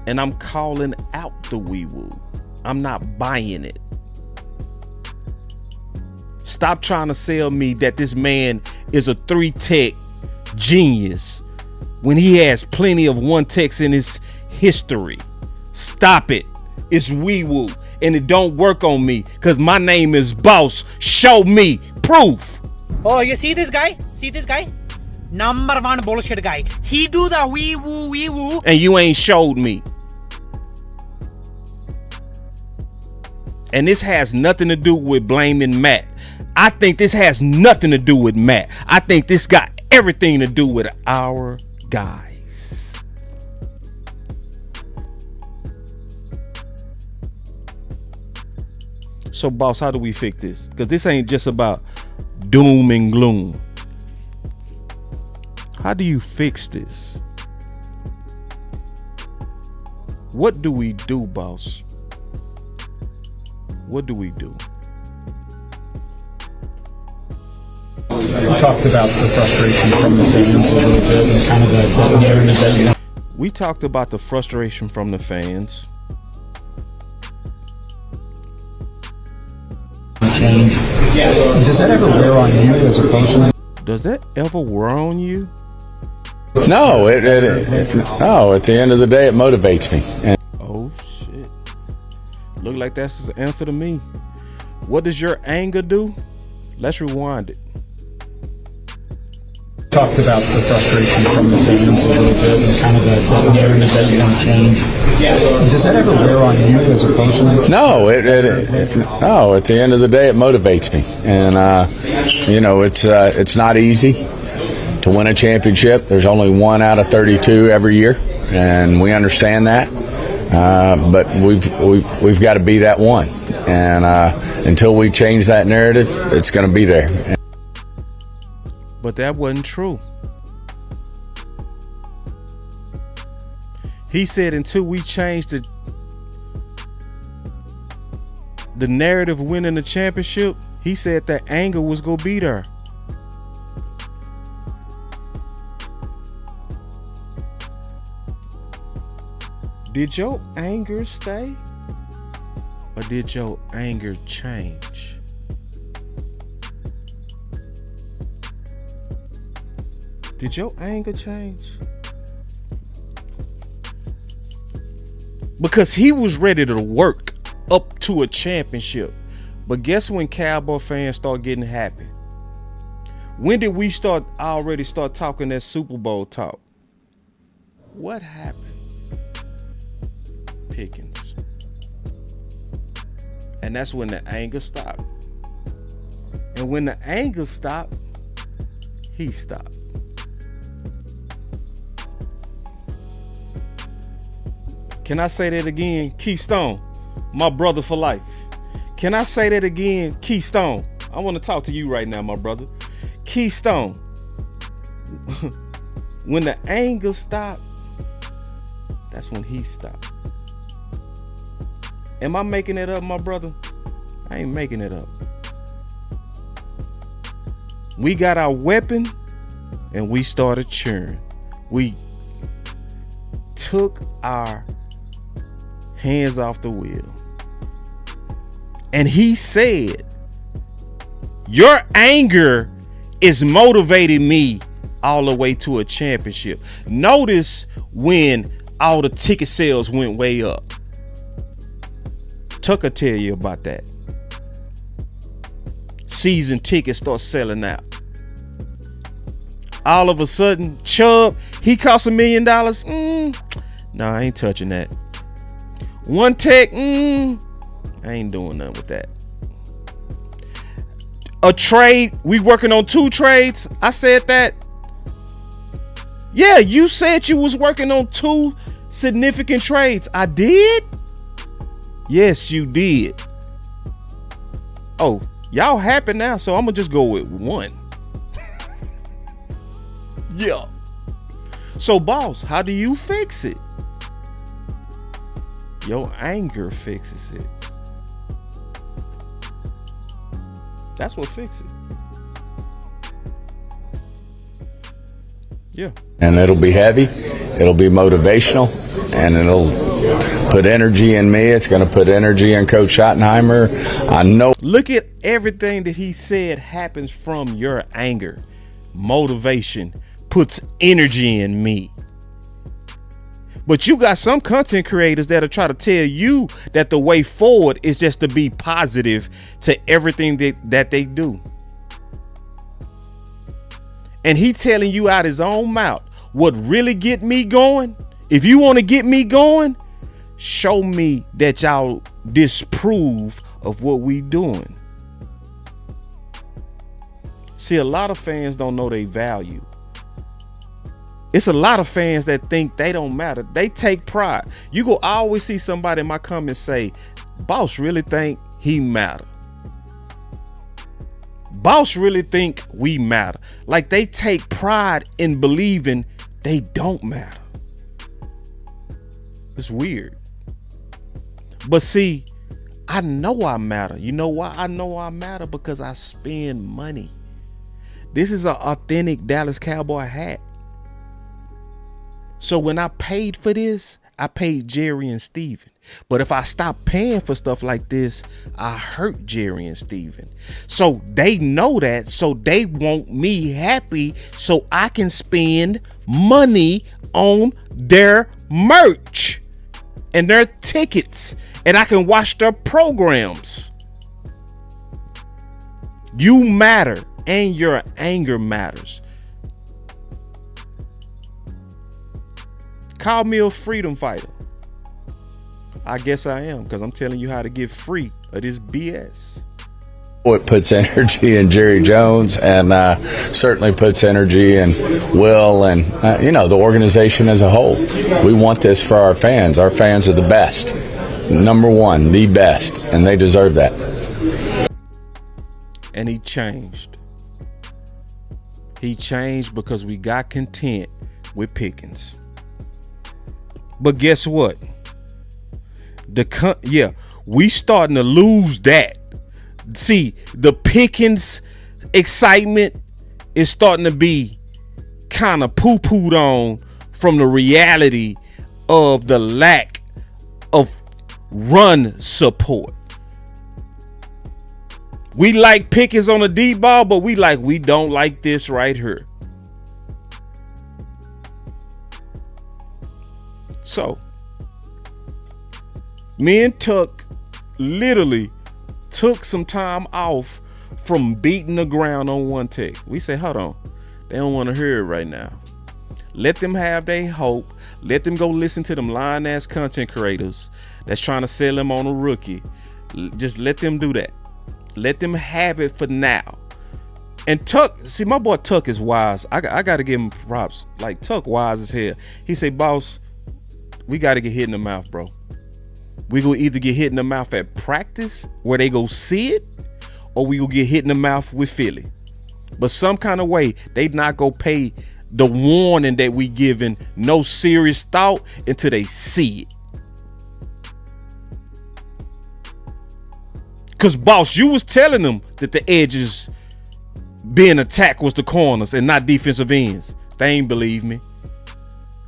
And I'm calling out the wee-woo. I'm not buying it. Stop trying to sell me that this man is a 3 tech genius when he has plenty of 1 techs in his history. Stop it. It's wee-woo. And it don't work on me because my name is Boss. Show me proof. Oh, you see this guy? See this guy? Number 1 bullshit guy. He do the wee woo. And you ain't showed me. And this has nothing to do with blaming Matt. I think this has nothing to do with Matt. I think this got everything to do with our guys. So, boss, how do we fix this? Because this ain't just about doom and gloom. How do you fix this? What do we do, boss? What do we do? We talked about the frustration from the fans a little bit, and kind of the narrative that you want. We talked about the frustration from the fans. Change. Does that ever wear on you as a person? Does that ever wear on you? No, no. At the end of the day, it motivates me. And oh shit! Look like that's the answer to me. What does your anger do? Let's rewind it. Talked about the frustration from the fans a little bit, and kind of the narrative that you want to change. Does that ever wear on you as a person? No, no. At the end of the day, it motivates me, and you know, it's not easy to win a championship. There's only 1 out of 32 every year, and we understand that. But we've got to be that one, and until we change that narrative, it's going to be there. But that wasn't true. He said until we changed the narrative of winning the championship, he said that anger was going to be there. Did your anger stay? Or did your anger change? Did your anger change? Because he was ready to work up to a championship. But guess when Cowboy fans start getting happy? When did we already start talking that Super Bowl talk? What happened? Pickens. And that's when the anger stopped. And when the anger stopped, he stopped. Can I say that again? Keystone, my brother for life. Can I say that again? Keystone, I want to talk to you right now, my brother. Keystone, when the anger stopped, that's when he stopped. Am I making it up, my brother? I ain't making it up. We got our weapon and we started cheering. We took our hands off the wheel. And he said, your anger is motivating me all the way to a championship. Notice when all the ticket sales went way up. Tucker tell you about that. Season tickets start selling out. All of a sudden, Chubb, he cost $1 million. No, I ain't touching that. One Tech, I ain't doing nothing with that. A trade, we working on 2 trades. I said that. Yeah, you said you was working on 2 significant trades. I did? Yes, you did. Oh, y'all happy now, so I'm gonna just go with 1. Yeah. So, boss, how do you fix it? Your anger fixes it. That's what fixes it. Yeah. And it'll be heavy, it'll be motivational, and it'll put energy in me. It's going to put energy in Coach Schottenheimer. I know. Look at everything that he said happens from your anger. Motivation puts energy in me. But you got some content creators that'll try to tell you that the way forward is just to be positive to everything that they do. And he telling you out his own mouth what really get me going. If you want to get me going, show me that y'all disapprove of what we doing. See, a lot of fans don't know their value. It's a lot of fans that think they don't matter. They take pride. You go always see somebody in my comments say, boss really think he matter. Boss really think we matter. Like they take pride in believing they don't matter. It's weird. But see, I know I matter. You know why I know I matter? Because I spend money. This is an authentic Dallas Cowboy hat. So when I paid for this, I paid Jerry and Steven. But if I stop paying for stuff like this, I hurt Jerry and Steven. So they know that. So they want me happy so I can spend money on their merch and their tickets. And I can watch their programs. You matter and your anger matters. Call me a freedom fighter. I guess I am, because I'm telling you how to get free of this BS. It puts energy in Jerry Jones and certainly puts energy in Will and, the organization as a whole. We want this for our fans. Our fans are the best. Number one, the best, and they deserve that. And he changed. He changed because we got content with Pickens. But guess what? We starting to lose that. See, the Pickens excitement is starting to be kind of poo-pooed on from the reality of the lack of run support. We like Pickens on the deep ball, but we don't like this right here. So, me and Tuck literally took some time off from beating the ground on one tech. We say, hold on, they don't want to hear it right now. Let them have their hope. Let them go listen to them lying ass content creators that's trying to sell them on a rookie. Just let them do that. Let them have it for now. And Tuck, see, my boy Tuck is wise. I got to give him props. Like, Tuck wise as hell. He say, boss, we got to get hit in the mouth, bro. We gonna either get hit in the mouth at practice where they go see it, or we gonna get hit in the mouth with Philly. But some kind of way, they not gonna pay the warning that we giving no serious thought until they see it. Cause boss, you was telling them that the edges being attacked was the corners and not defensive ends. They ain't believe me.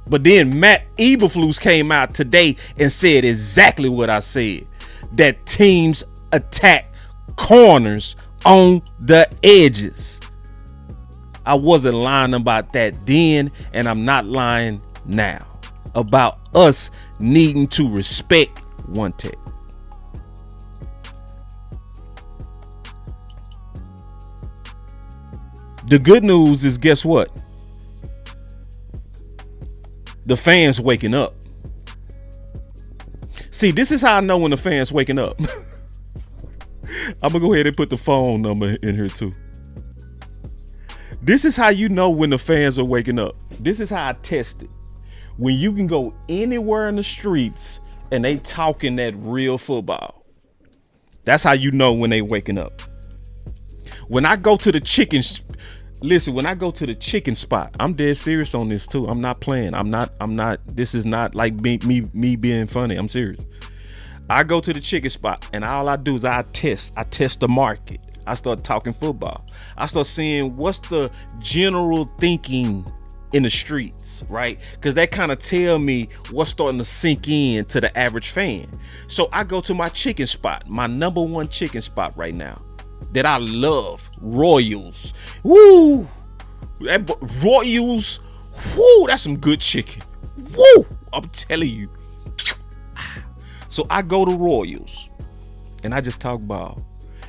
But then Matt Eberflus came out today and said exactly what I said. That teams attack corners on the edges. I wasn't lying about that then, and I'm not lying now about us needing to respect one tech. The good news is, guess what? The fans waking up. See, this is how I know when the fans waking up. I'm gonna go ahead and put the phone number in here too. This is how you know when the fans are waking up. This is how I test it. When you can go anywhere in the streets and they talking that real football. That's how you know when they waking up. When I go to the chicken spot, I'm dead serious on this too. I'm not playing. I'm not, this is not like me being funny. I'm serious. I go to the chicken spot and all I do is I test the market. I start talking football. I start seeing what's the general thinking in the streets, right? Because that kind of tell me what's starting to sink in to the average fan. So I go to my chicken spot, my number one chicken spot right now that I love, Royals. Woo! Royals, woo, that's some good chicken. Woo! I'm telling you. So I go to Royals and I just talk ball.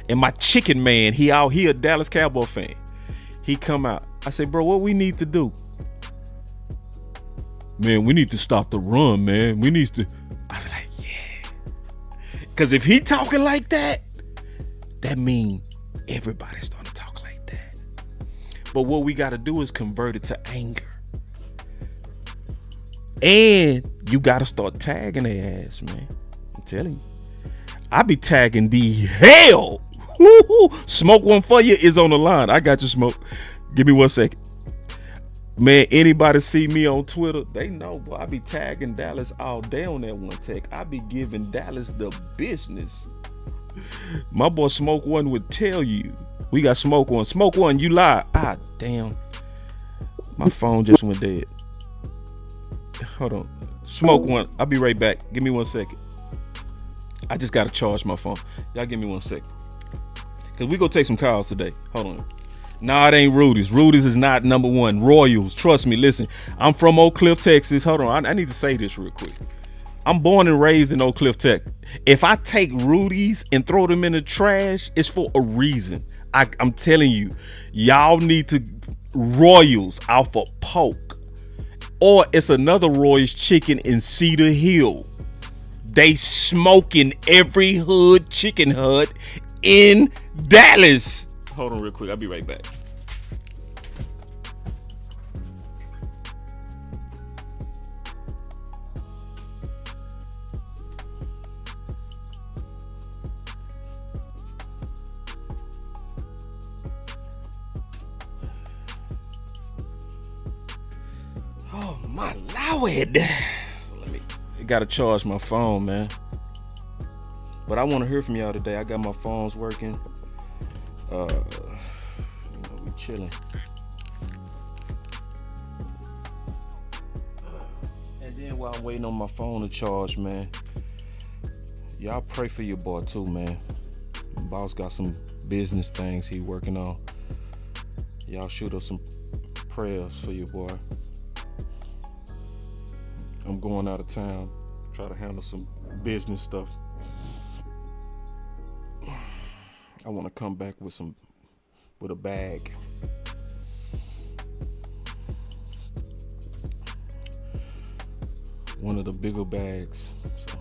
And my chicken man, he a Dallas Cowboys fan. He come out. I say, bro, what we need to do? Man, we need to stop the run, man. We need to. I be like, yeah. Because if he talking like that, that means everybody's starting to talk like that. But what we got to do is convert it to anger. And you got to start tagging their ass, man. I'm telling you. I be tagging the hell. Woo-hoo. Smoke one for you is on the line. I got you, Smoke. Give me 1 second. Man, anybody see me on Twitter, they know, boy, I be tagging Dallas all day on that one tech. I be giving Dallas the business. My boy Smoke One would tell you. We got Smoke One. Smoke One, you lie. Ah, damn. My phone just went dead. Hold on. Smoke One. I'll be right back. Give me 1 second. I just got to charge my phone. Y'all give me 1 second. Because we go take some calls today. Hold on. Nah, it ain't Rudy's. Rudy's is not number one. Royals. Trust me. Listen, I'm from Oak Cliff, Texas. Hold on. I need to say this real quick. I'm born and raised in Oak Cliff, Tech. If I take Rudy's and throw them in the trash, it's for a reason. I'm telling you, y'all need to Royals out for Polk. Or it's another Royals chicken in Cedar Hill. They smoking every hood chicken hut in Dallas. Hold on real quick. I'll be right back. Oh my Lord. So gotta charge my phone, man. But I want to hear from y'all today. I got my phones working. We chilling. And then while I'm waiting on my phone to charge, man, y'all pray for your boy too, man. Boss got some business things he working on. Y'all shoot up some prayers for your boy. I'm going out of town, try to handle some business stuff. I want to come back with a bag. One of the bigger bags. So.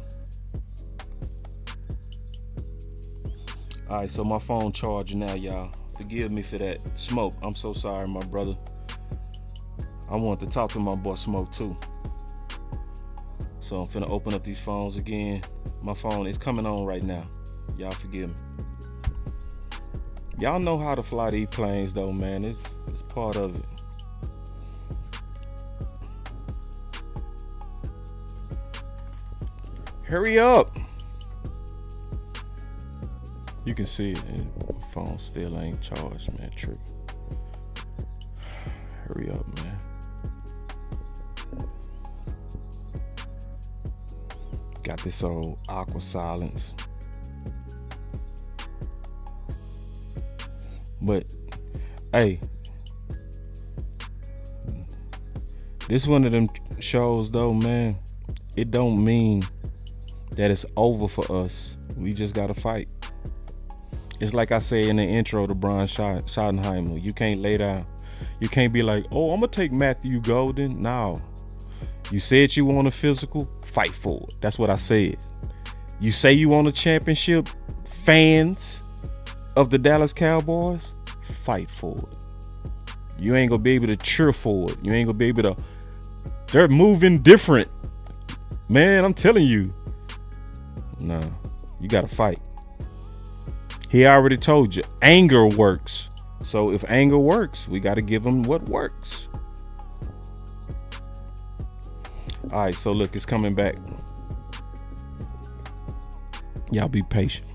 All right, so my phone charging now, y'all. Forgive me for that. Smoke, I'm so sorry, my brother. I want to talk to my boy Smoke too. So I'm finna open up these phones again. My phone is coming on right now. Y'all forgive me. Y'all know how to fly these planes though, man. It's part of it. Hurry up. You can see it. My phone still ain't charged, man. Trick. Hurry up, man. Got this old awkward silence. But, hey, this one of them shows though, man. It don't mean that it's over for us. We just gotta fight. It's like I say in the intro to Brian Schottenheimer. You can't lay down. You can't be like, oh, I'm gonna take Matthew Golden. No. You said you want a physical, fight for it. That's what I said. You say you want a championship, fans of the Dallas Cowboys, fight for it. You ain't gonna be able to cheer for it. You ain't gonna be able to. They're moving different. Man, I'm telling you. No, you gotta fight. He already told you, anger works. So if anger works, we gotta give him what works. All right, so look, it's coming back. Y'all be patient.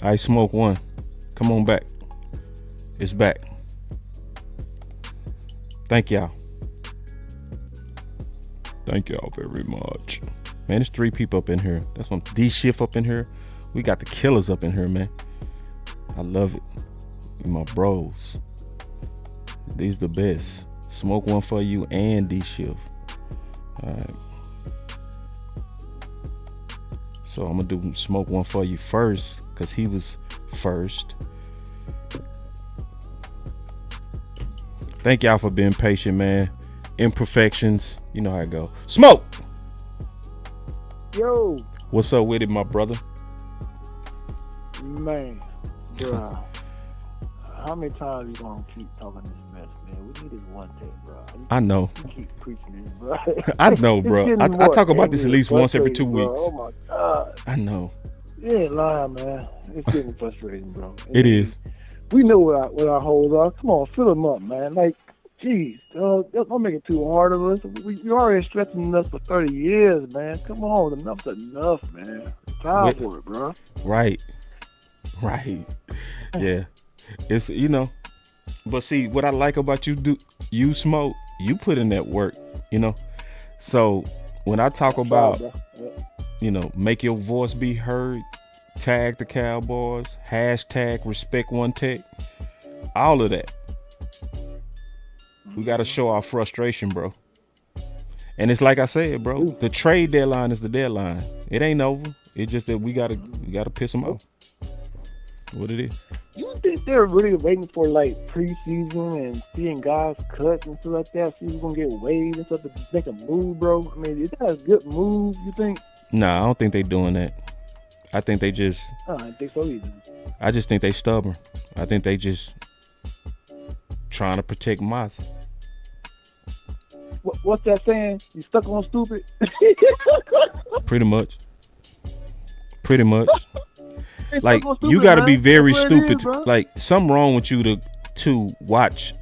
I smoke one. Come on back. It's back. Thank y'all. Thank y'all very much. Man, there's 3 people up in here. That's one. D-Shift up in here. We got the killers up in here, man. I love it. My bros. These the best. Smoke one for you and D-Shift. All right. So I'm gonna do smoke one for you first, cause he was first. Thank y'all for being patient, man. Imperfections, you know how it go. Smoke. Yo. What's up with it, my brother? Man, bro. How many times you gonna keep talking this mess, man? We need this one take, bro. I know. You keep preaching this, bro. I know, bro. I talk about this at least once every 2 weeks. Oh my God. I know. You ain't lying, man. It's getting frustrating, bro. It is. We know what our holes are. Come on, fill them up, man. Like, geez, don't make it too hard of us. We already stretching us for 30 years, man. Come on, enough's enough, man. Time for it, bro. Right. Yeah. It's, you know, but see, what I like about you Smoke, you put in that work, you know. So when I talk about, you know, make your voice be heard, tag the Cowboys, hashtag respect one tech, all of that. We got to show our frustration, bro. And it's like I said, bro, the trade deadline is the deadline. It ain't over. It's just that we gotta piss them off. What it is. You think they're really waiting for like preseason and seeing guys cut and stuff like that? See who's gonna get waived and stuff to make a move, bro? I mean, is that a good move, you think? Nah, I don't think they doing that. I think they just. I don't think so either. I just think they stubborn. I think they just trying to protect Moss. What's that saying? You stuck on stupid? Pretty much. Like, you got to be very stupid. Like, something wrong with you to to watch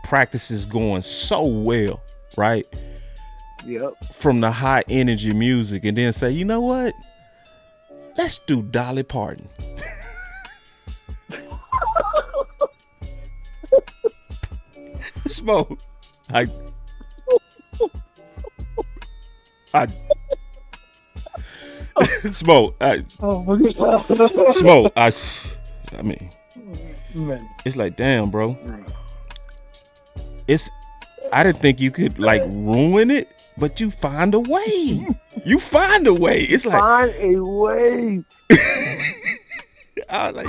practices going so well, right? Yep. From the high energy music, and then say, you know what? Let's do Dolly Parton. Smoke. Smoke. Smoke. I mean, man. It's like, damn, bro. I didn't think you could like ruin it, but you find a way. You find a way. It's like find a way. Like,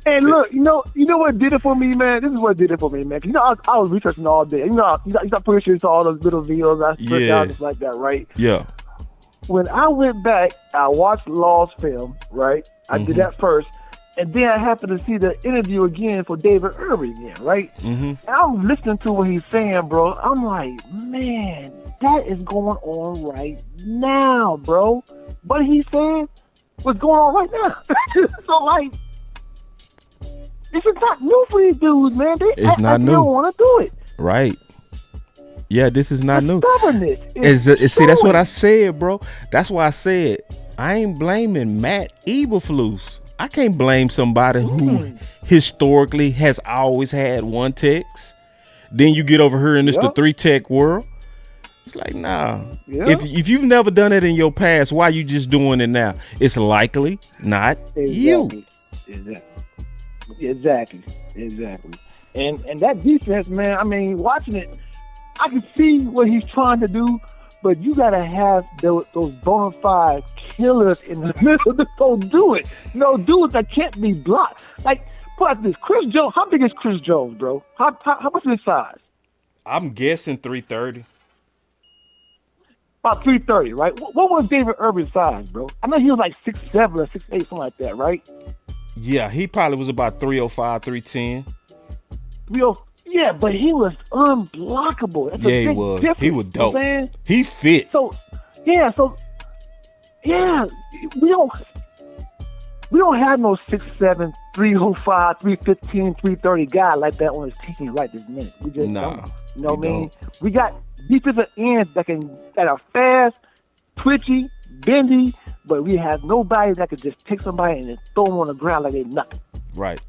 and look, you know what did it for me, man? This is what did it for me, man. You know, I was researching all day. You know, pretty sure you saw all those little videos I put out just like that, right? Yeah. When I went back, I watched Law's film, right? I did that first. And then I happened to see the interview again for David Irving again, right? And I'm listening to what he's saying, bro. I'm like, man, that is going on right now, bro. What he's saying was going on right now. So, like, this is not new for these dudes, man. It's not new. They don't want to do it. Right. Yeah, this is not new. Stubbornness. See, that's what I said, bro. That's why I said I ain't blaming Matt Eberflus. I can't blame somebody who historically has always had one text. Then you get over here in the 3-tech world. It's like, nah. If you've never done it in your past, why you just doing it now? It's likely not you. Exactly. And that defense, man, I mean, watching it, I can see what he's trying to do, but you gotta have those bona fide killers in the middle. Don't do it. No, dudes that can't be blocked. Like, put this Chris Jones. How big is Chris Jones, bro? How much is his size? I'm guessing 330. About 330, right? What was David Irving's size, bro? I know he was like 6'7" or 6'8", something like that, right? Yeah, he probably was about 305, 310. Yeah, but he was unblockable. That's he was. He was dope. He fit. So we don't have no 6'7", 305, 315, 330 guy like that on his team right this minute. We just don't. You know what I mean? We got defensive ends that are fast, twitchy, bendy, but we have nobody that could just take somebody and just throw them on the ground like they're nothing. Right.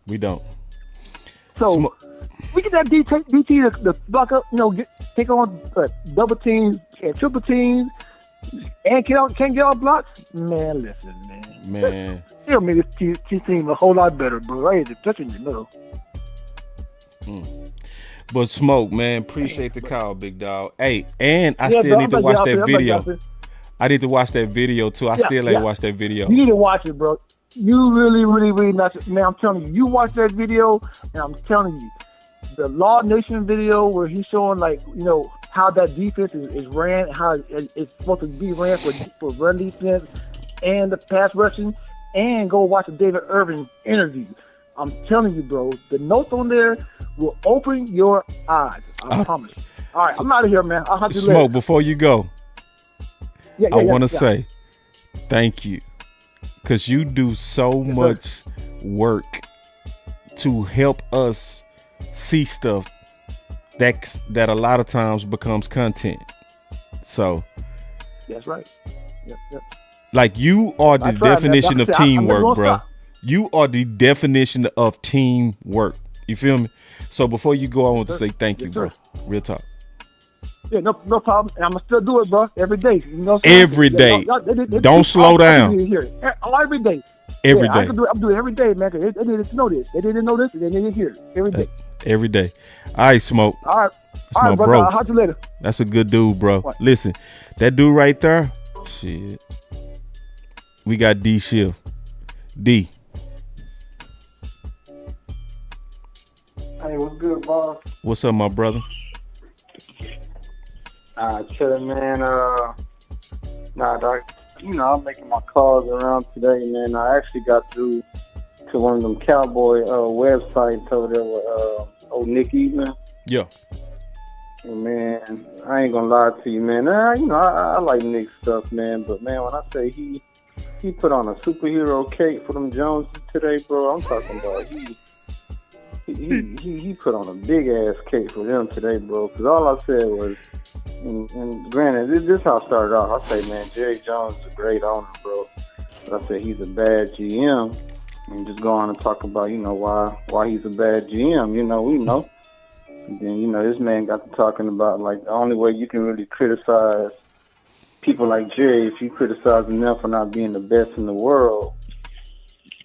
We don't. So we get that DT to block up, take on double teams and triple teams, and can't get all blocks. Man, listen, man. It'll make this team a whole lot better, bro. Right, the touch in the middle. But Smoke, man, appreciate the call, big dog. Hey, and I still need to watch that video. I need to watch that video too. I still ain't watched that video. You need to watch it, bro. You really, really, really not. Man, I'm telling you, you watch that video, and I'm telling you, the Law Nation video where he's showing how that defense is ran, how it's supposed to be ran for run defense and the pass rushing, and go watch the David Irving interview. I'm telling you, bro, the notes on there will open your eyes. I promise. All right, I'm out of here, man. I'll have to Smoke, later. before you go, I want to say thank you, because you do so much work to help us see stuff that a lot of times becomes content. So that's right. Yep. Like, you are the definition of teamwork, bro. You are the definition of teamwork. You feel me? So before you go, I want to say thank you, bro. Real talk. Yeah, no problem. And I'm gonna still do it, bro. Every day. Every day. Don't slow down. Every day. Every day. I'm doing it every day, man. They didn't know this. They didn't know this. They didn't hear it. Every day. Every day. All right, Smoke. All right. That's my brother. bro. I'll talk to you later. That's a good dude, bro. What? Listen, that dude right there. Shit. We got D Shift. D. Hey, what's good, boss? What's up, my brother? Chilling, man. Doc. I'm making my calls around today, man. I actually got through to one of them Cowboy websites over there with old Nick Eatman. Yeah. And man, I ain't gonna lie to you, man. I like Nick's stuff, man. But man, when I say he put on a superhero cape for them Joneses today, bro, I'm talking about he put on a big ass cake for them today, bro. Because all I said was, and granted, this is how I started off. I say, man, Jerry Jones is a great owner, bro. But I said he's a bad GM, and just go on and talk about, why he's a bad GM. We know. And then, this man got to talking about, like, the only way you can really criticize people like Jerry, if you criticizing them for not being the best in the world,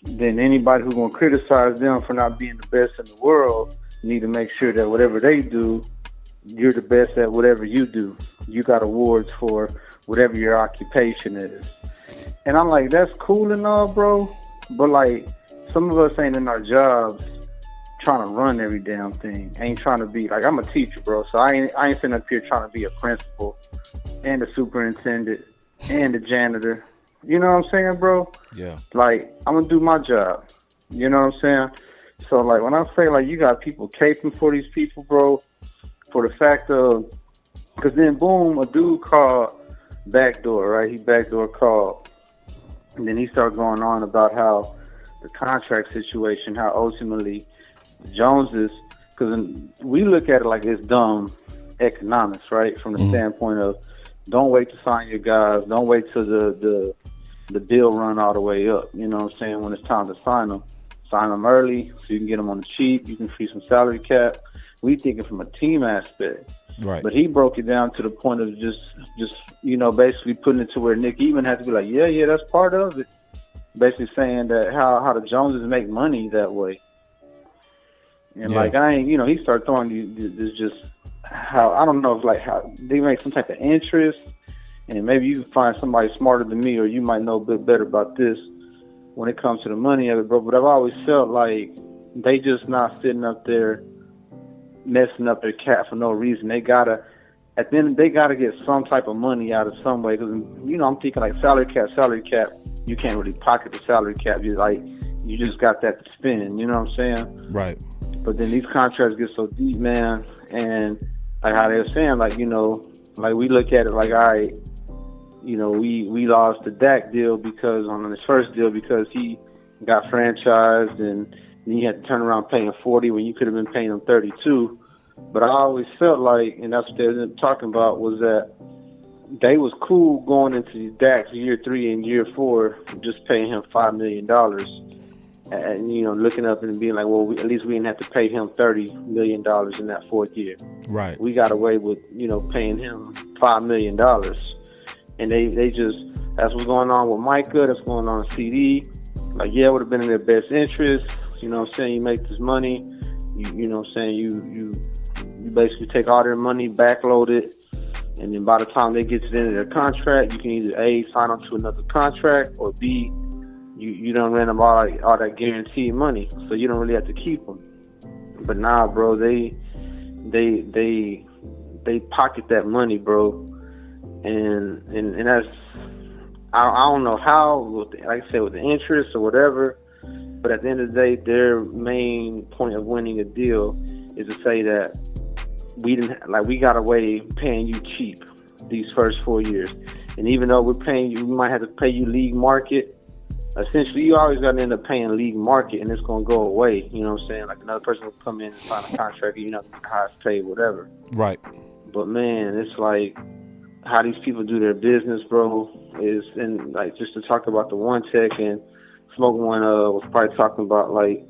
then anybody who's going to criticize them for not being the best in the world need to make sure that whatever they do, you're the best at whatever you do. You got awards for whatever your occupation is. And I'm like, that's cool and all, bro. But, like, some of us ain't in our jobs trying to run every damn thing. Ain't trying to be, like, I'm a teacher, bro. So I ain't sitting up here trying to be a principal and a superintendent and a janitor. You know what I'm saying, bro? Yeah. Like, I'm going to do my job. You know what I'm saying? So, like, when I say, like, you got people caping for these people, bro, for the fact of, because then, boom, a dude called backdoor, right? He backdoor called. And then he started going on about how the contract situation, how ultimately the Joneses, because we look at it like it's dumb economics, right? From the standpoint of, don't wait to sign your guys. Don't wait till the bill run all the way up. You know what I'm saying? When it's time to sign them early so you can get them on the cheap. You can free some salary cap. We thinking from a team aspect. Right. But he broke it down to the point of just basically putting it to where Nick even had to be like, yeah, that's part of it. Basically saying that how the Joneses make money that way. And he started throwing this just how, I don't know if like how they make some type of interest, and maybe you can find somebody smarter than me, or you might know a bit better about this when it comes to the money of it, bro. But I've always felt like they just not sitting up there messing up their cap for no reason. They gotta get some type of money out of some way, because I'm thinking like salary cap. You can't really pocket the salary cap. You just got that to spend. You know what I'm saying? Right. But then these contracts get so deep, man, and like how they were saying, like we look at it like, all right, we lost the Dak deal because on his first deal because he got franchised, and then you had to turn around paying 40 when you could have been paying him 32. But I always felt like, and that's what they were talking about, was that they was cool going into Dak's year 3 and year 4, just paying him $5 million. And, looking up and being like, well, at least we didn't have to pay him $30 million in that 4th year. Right. We got away with, paying him $5 million. And they just, that's what's going on with Micah, that's going on with CD. Like, yeah, it would have been in their best interest. You know what I'm saying? You make this money. You know what I'm saying? You basically take all their money, backload it, and then by the time they get to the end of their contract, you can either A, sign them to another contract, or B, you done ran them all that guaranteed money, so you don't really have to keep them. But nah, bro, they pocket that money, bro, and that's, I don't know how, like I said, with the interest or whatever. But at the end of the day, their main point of winning a deal is to say that we got away paying you cheap these first 4 years, and even though we're paying you, we might have to pay you league market. Essentially, you always got to end up paying league market, and it's going to go away. You know what I'm saying? Like another person will come in and sign a contract, and you're not going to be the highest paid, whatever. Right. But man, it's like how these people do their business, bro. And like just to talk about the one tech and Smoke One was probably talking about like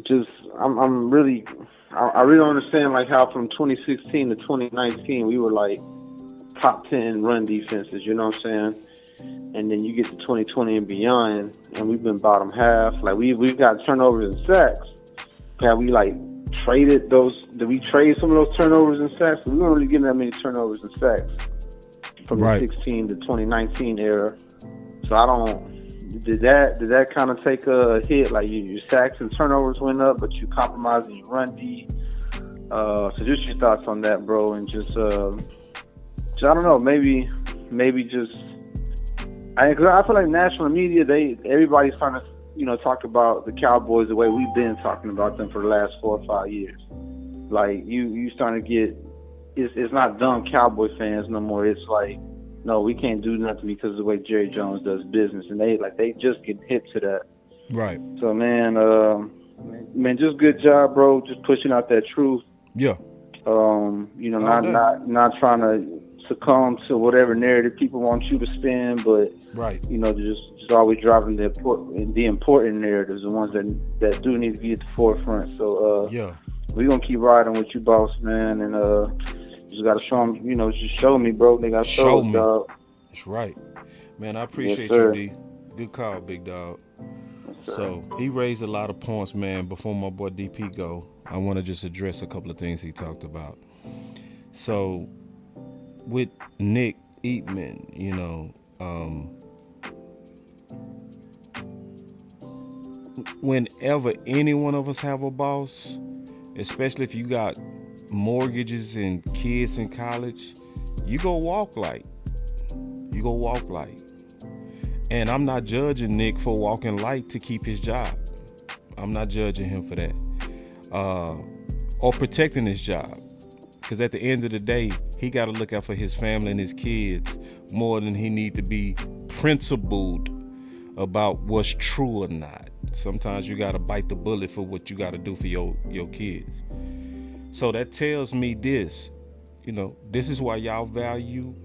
just I really don't understand like how from 2016 to 2019 we were like top 10 run defenses, you know what I'm saying? And then you get to 2020 and beyond, and we've been bottom half. Like we've got turnovers and sacks. Have we like traded those? Did we trade some of those turnovers and sacks? We weren't really getting that many turnovers and sacks from the 16 to 2019 era. So I don't. Did that kind of take a hit? Like your sacks and turnovers went up, but you compromised and you run D. So just your thoughts on that, bro, and just I don't know, maybe just. Cause I feel like national media, everybody's trying to, talk about the Cowboys the way we've been talking about them for the last 4 or 5 years. Like you starting to get, it's not dumb Cowboy fans no more. It's like, no, we can't do nothing because of the way Jerry Jones does business, and they just get hip to that. Right. So man, Man, just good job, bro. Just pushing out that truth. Yeah. You know, not trying to succumb to whatever narrative people want you to spin, but you know, just always driving the important narratives, the ones that do need to be at the forefront. So we're gonna keep riding with you, boss man, and just gotta show them, you know, just show me, bro. They gotta show me, dog. That's right, man. I appreciate Yes, you, D. Good call, big dog. So he raised a lot of points, man. Before my boy DP go, I want to just address a couple of things he talked about. So with Nick Eatman, you know, whenever any one of us have a boss, especially if you got mortgages and kids in college, you go walk light. You go walk light. And I'm not judging Nick for walking light to keep his job. I'm not judging him for that. Or protecting his job. Because at the end of the day, he got to look out for his family and his kids more than he need to be principled about what's true or not. Sometimes you got to bite the bullet for what you got to do for your kids. So that tells me this, you know, this is why y'all value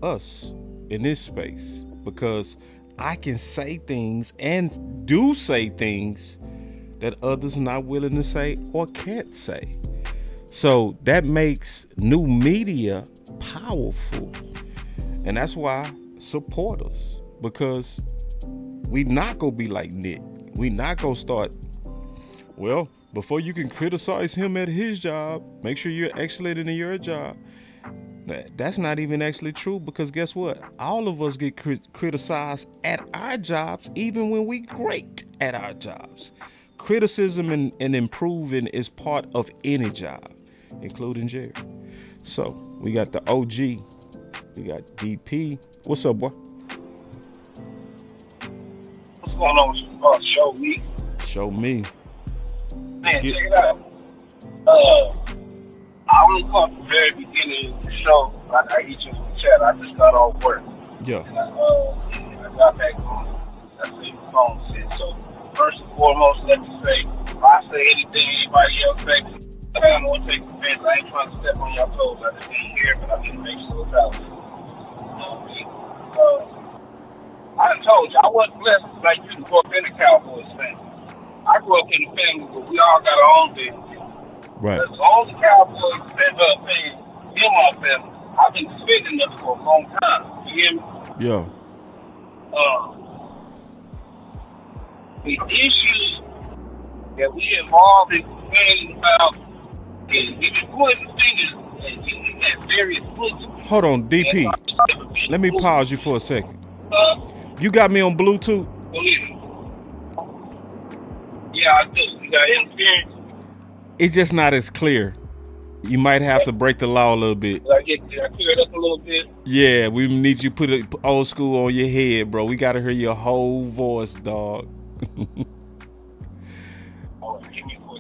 us in this space, because I can say things and do say things that others not willing to say or can't say. So that makes new media powerful. And that's why support us, because we not gonna be like Nick. We not gonna start, well, before you can criticize him at his job, make sure you're excellent in your job. That's not even actually true, because guess what? All of us get criticized at our jobs, even when we great at our jobs. Criticism and improving is part of any job, including Jerry. So we got the OG, we got DP. What's up, boy? What's going on? Show me. Show me. Man, check it out. I only caught the very beginning of the show. Like I hit you in the chat. I just got off work. Yeah. And I got back on. That's what the phone said. So first and foremost, let me say, if I say anything anybody else say, I'm gonna take offense. I ain't trying to step on your toes. I just ain't here, but I need to make sure it's out. You know what I mean? I done told you I wasn't blessed like you to grow up in a Cowboys family. I grew up in a family where we all got our own business. Right. As long as the Cowboys fans in my family, I've been defending them for a long time. You hear me? Yeah. The issues that we involved in complaining about, and we've been pointing fingers at various places. Hold on, DP. Let me pause you for a second. You got me on Bluetooth? Yeah, I do. You got interference. It's just not as clear. You might have to break the law a little bit. Did I clear it up a little bit? Yeah, we need you to put it old school on your head, bro. We got to hear your whole voice, dog.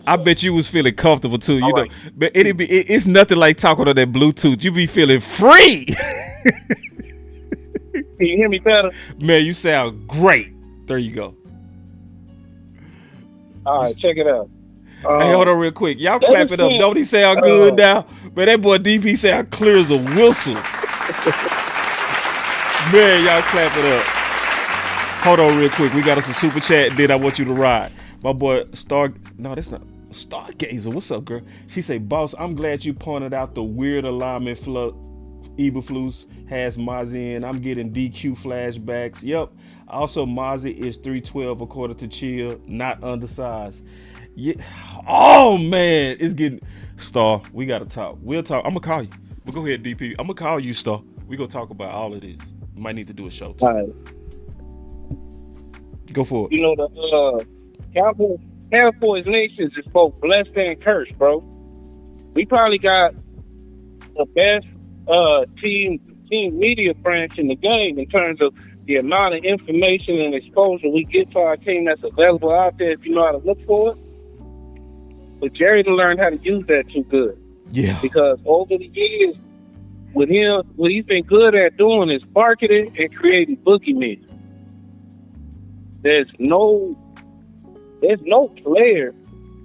I bet you was feeling comfortable too, you know. Right. But it's nothing like talking on that Bluetooth. You be feeling free. Can you hear me better? Man, you sound great. There you go. All right, check it out. Hey, hold on real quick. Y'all clap it up. Don't he sound good now? Man, that boy DP sound clear as a whistle. Man, y'all clap it up. Hold on real quick. We got us a super chat, then I want you to ride. My boy Stargazer. What's up, girl? She say, boss, I'm glad you pointed out the weird alignment Eberflus has Mozzie in. I'm getting DQ flashbacks. Yep. Also, Mozzie is 312 according to Chill, not undersized. Yeah. Oh man, it's getting Star. We gotta talk. We'll talk. I'm gonna call you. But go ahead, DP. I'm gonna call you, Star. We gonna talk about all of this. We might need to do a show too. All right. Go for it. You know the Cowboys Nation is both blessed and cursed, bro. We probably got the best team media branch in the game in terms of the amount of information and exposure we get to our team that's available out there if you know how to look for it. But Jerry done learned how to use that too good. Yeah. Because over the years, with him, what he's been good at doing is marketing and creating boogeymen. There's no player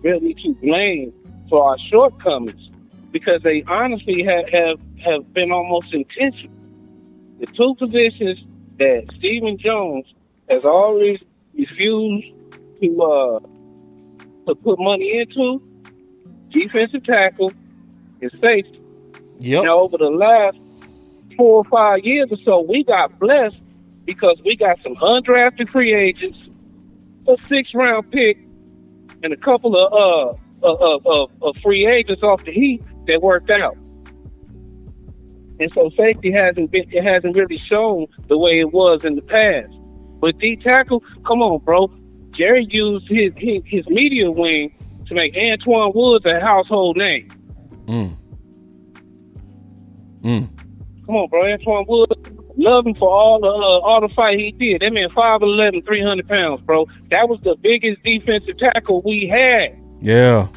really to blame for our shortcomings, because they honestly have been almost intentional. The two positions that Stephen Jones has always refused to put money into, defensive tackle and safety. Yep. Now, over the last 4 or 5 years or so, we got blessed because we got some undrafted free agents, a 6th-round pick, and a couple of free agents off the heat that worked out. And so safety hasn't really shown the way it was in the past. But D tackle, come on, bro. Jerry used his media wing to make Antoine Woods a household name. Come on, bro. Antoine Woods, love him for all the fight he did. That man 5'11", 300 pounds, bro. That was the biggest defensive tackle we had. Yeah.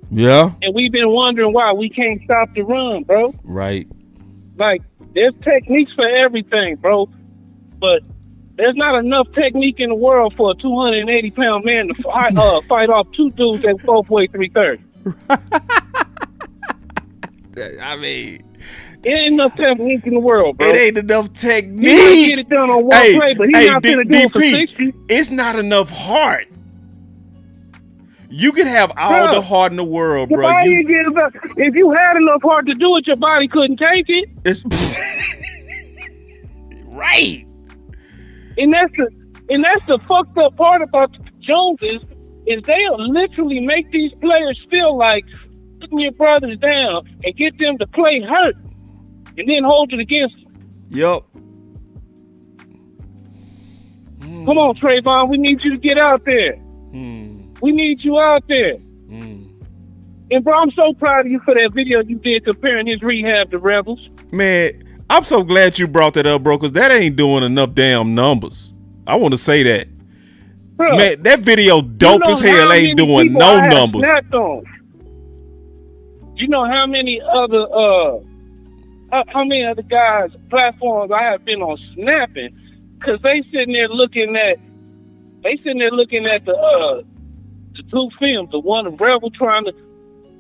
Yeah. And we've been wondering why we can't stop the run, bro. Right. Like, there's techniques for everything, bro. But there's not enough technique in the world for a 280-pound man to fight off two dudes that both weigh 330. I mean, it ain't enough technique in the world, bro. It ain't enough technique. He might get it done on one play, but he's not gonna do it for 60. It's not enough heart. You can have all the heart in the world, bro. If you had enough heart to do it, your body couldn't take it. It's right. And that's the fucked up part about the Joneses is they'll literally make these players feel like putting your brothers down and get them to play hurt and then hold it against them. Yep. Come on, Trayvon, we need you to get out there. We need you out there. And bro, I'm so proud of you for that video you did comparing his rehab to Rebels. Man, I'm so glad you brought that up, bro, because that ain't doing enough damn numbers. I want to say that. Bro, man, that video dope as hell ain't doing no numbers. You know how many other guys' platforms I have been on snapping because they sitting there looking at the two films, the one of Rebel trying to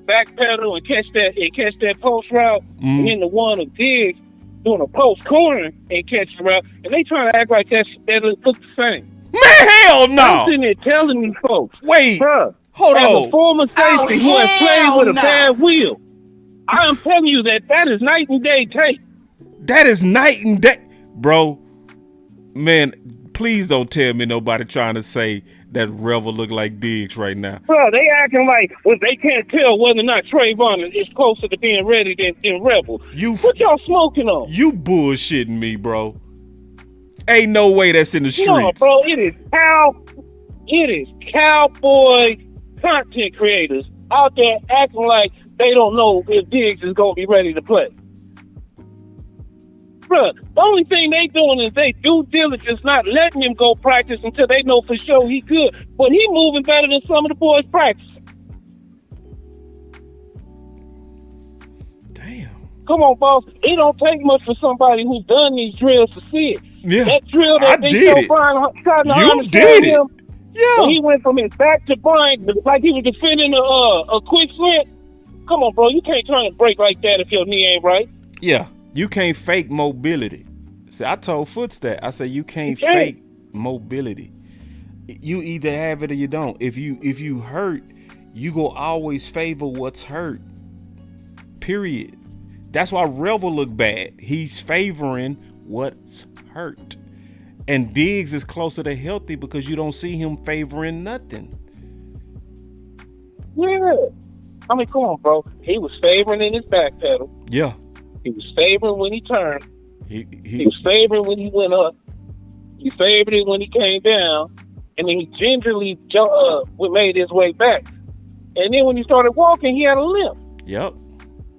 backpedal and catch that post route, and then the one of Diggs doing a post corner and catch the route, and they trying to act like that look the same. Man, hell no! I'm sitting there telling these folks, wait, bruh, hold as on. a former safety who has played with a bad wheel, I am telling you that is night and day tape. That is night and day, bro. Man, please don't tell me nobody trying to say that Revel look like Diggs right now. Bro, they acting like they can't tell whether or not Trayvon is closer to being ready than Rebel. What y'all smoking on? You bullshitting me, bro. Ain't no way that's in the streets. No, bro, it is cowboy content creators out there acting like they don't know if Diggs is gonna be ready to play. Bruh, the only thing they doing is they due diligence, not letting him go practice until they know for sure he good. But he moving better than some of the boys practicing. Damn. Come on, boss. It don't take much for somebody who's done these drills to see it. Yeah, that drill that they showed Brian trying to understand him. Yeah. When he went from his back to Brian like he was defending a quick slip. Come on, bro. You can't turn a break like that if your knee ain't right. Yeah. You can't fake mobility. See, I told Foots that. I said you can't fake mobility. You either have it or you don't. If you hurt, you go always favor what's hurt. Period. That's why Revel look bad. He's favoring what's hurt. And Diggs is closer to healthy because you don't see him favoring nothing. Yeah. I mean, come on, bro. He was favoring in his back pedal. Yeah. He was favoring when he turned. He was favoring when he went up. He favored it when he came down. And then he gingerly made his way back. And then when he started walking, he had a limp. Yep.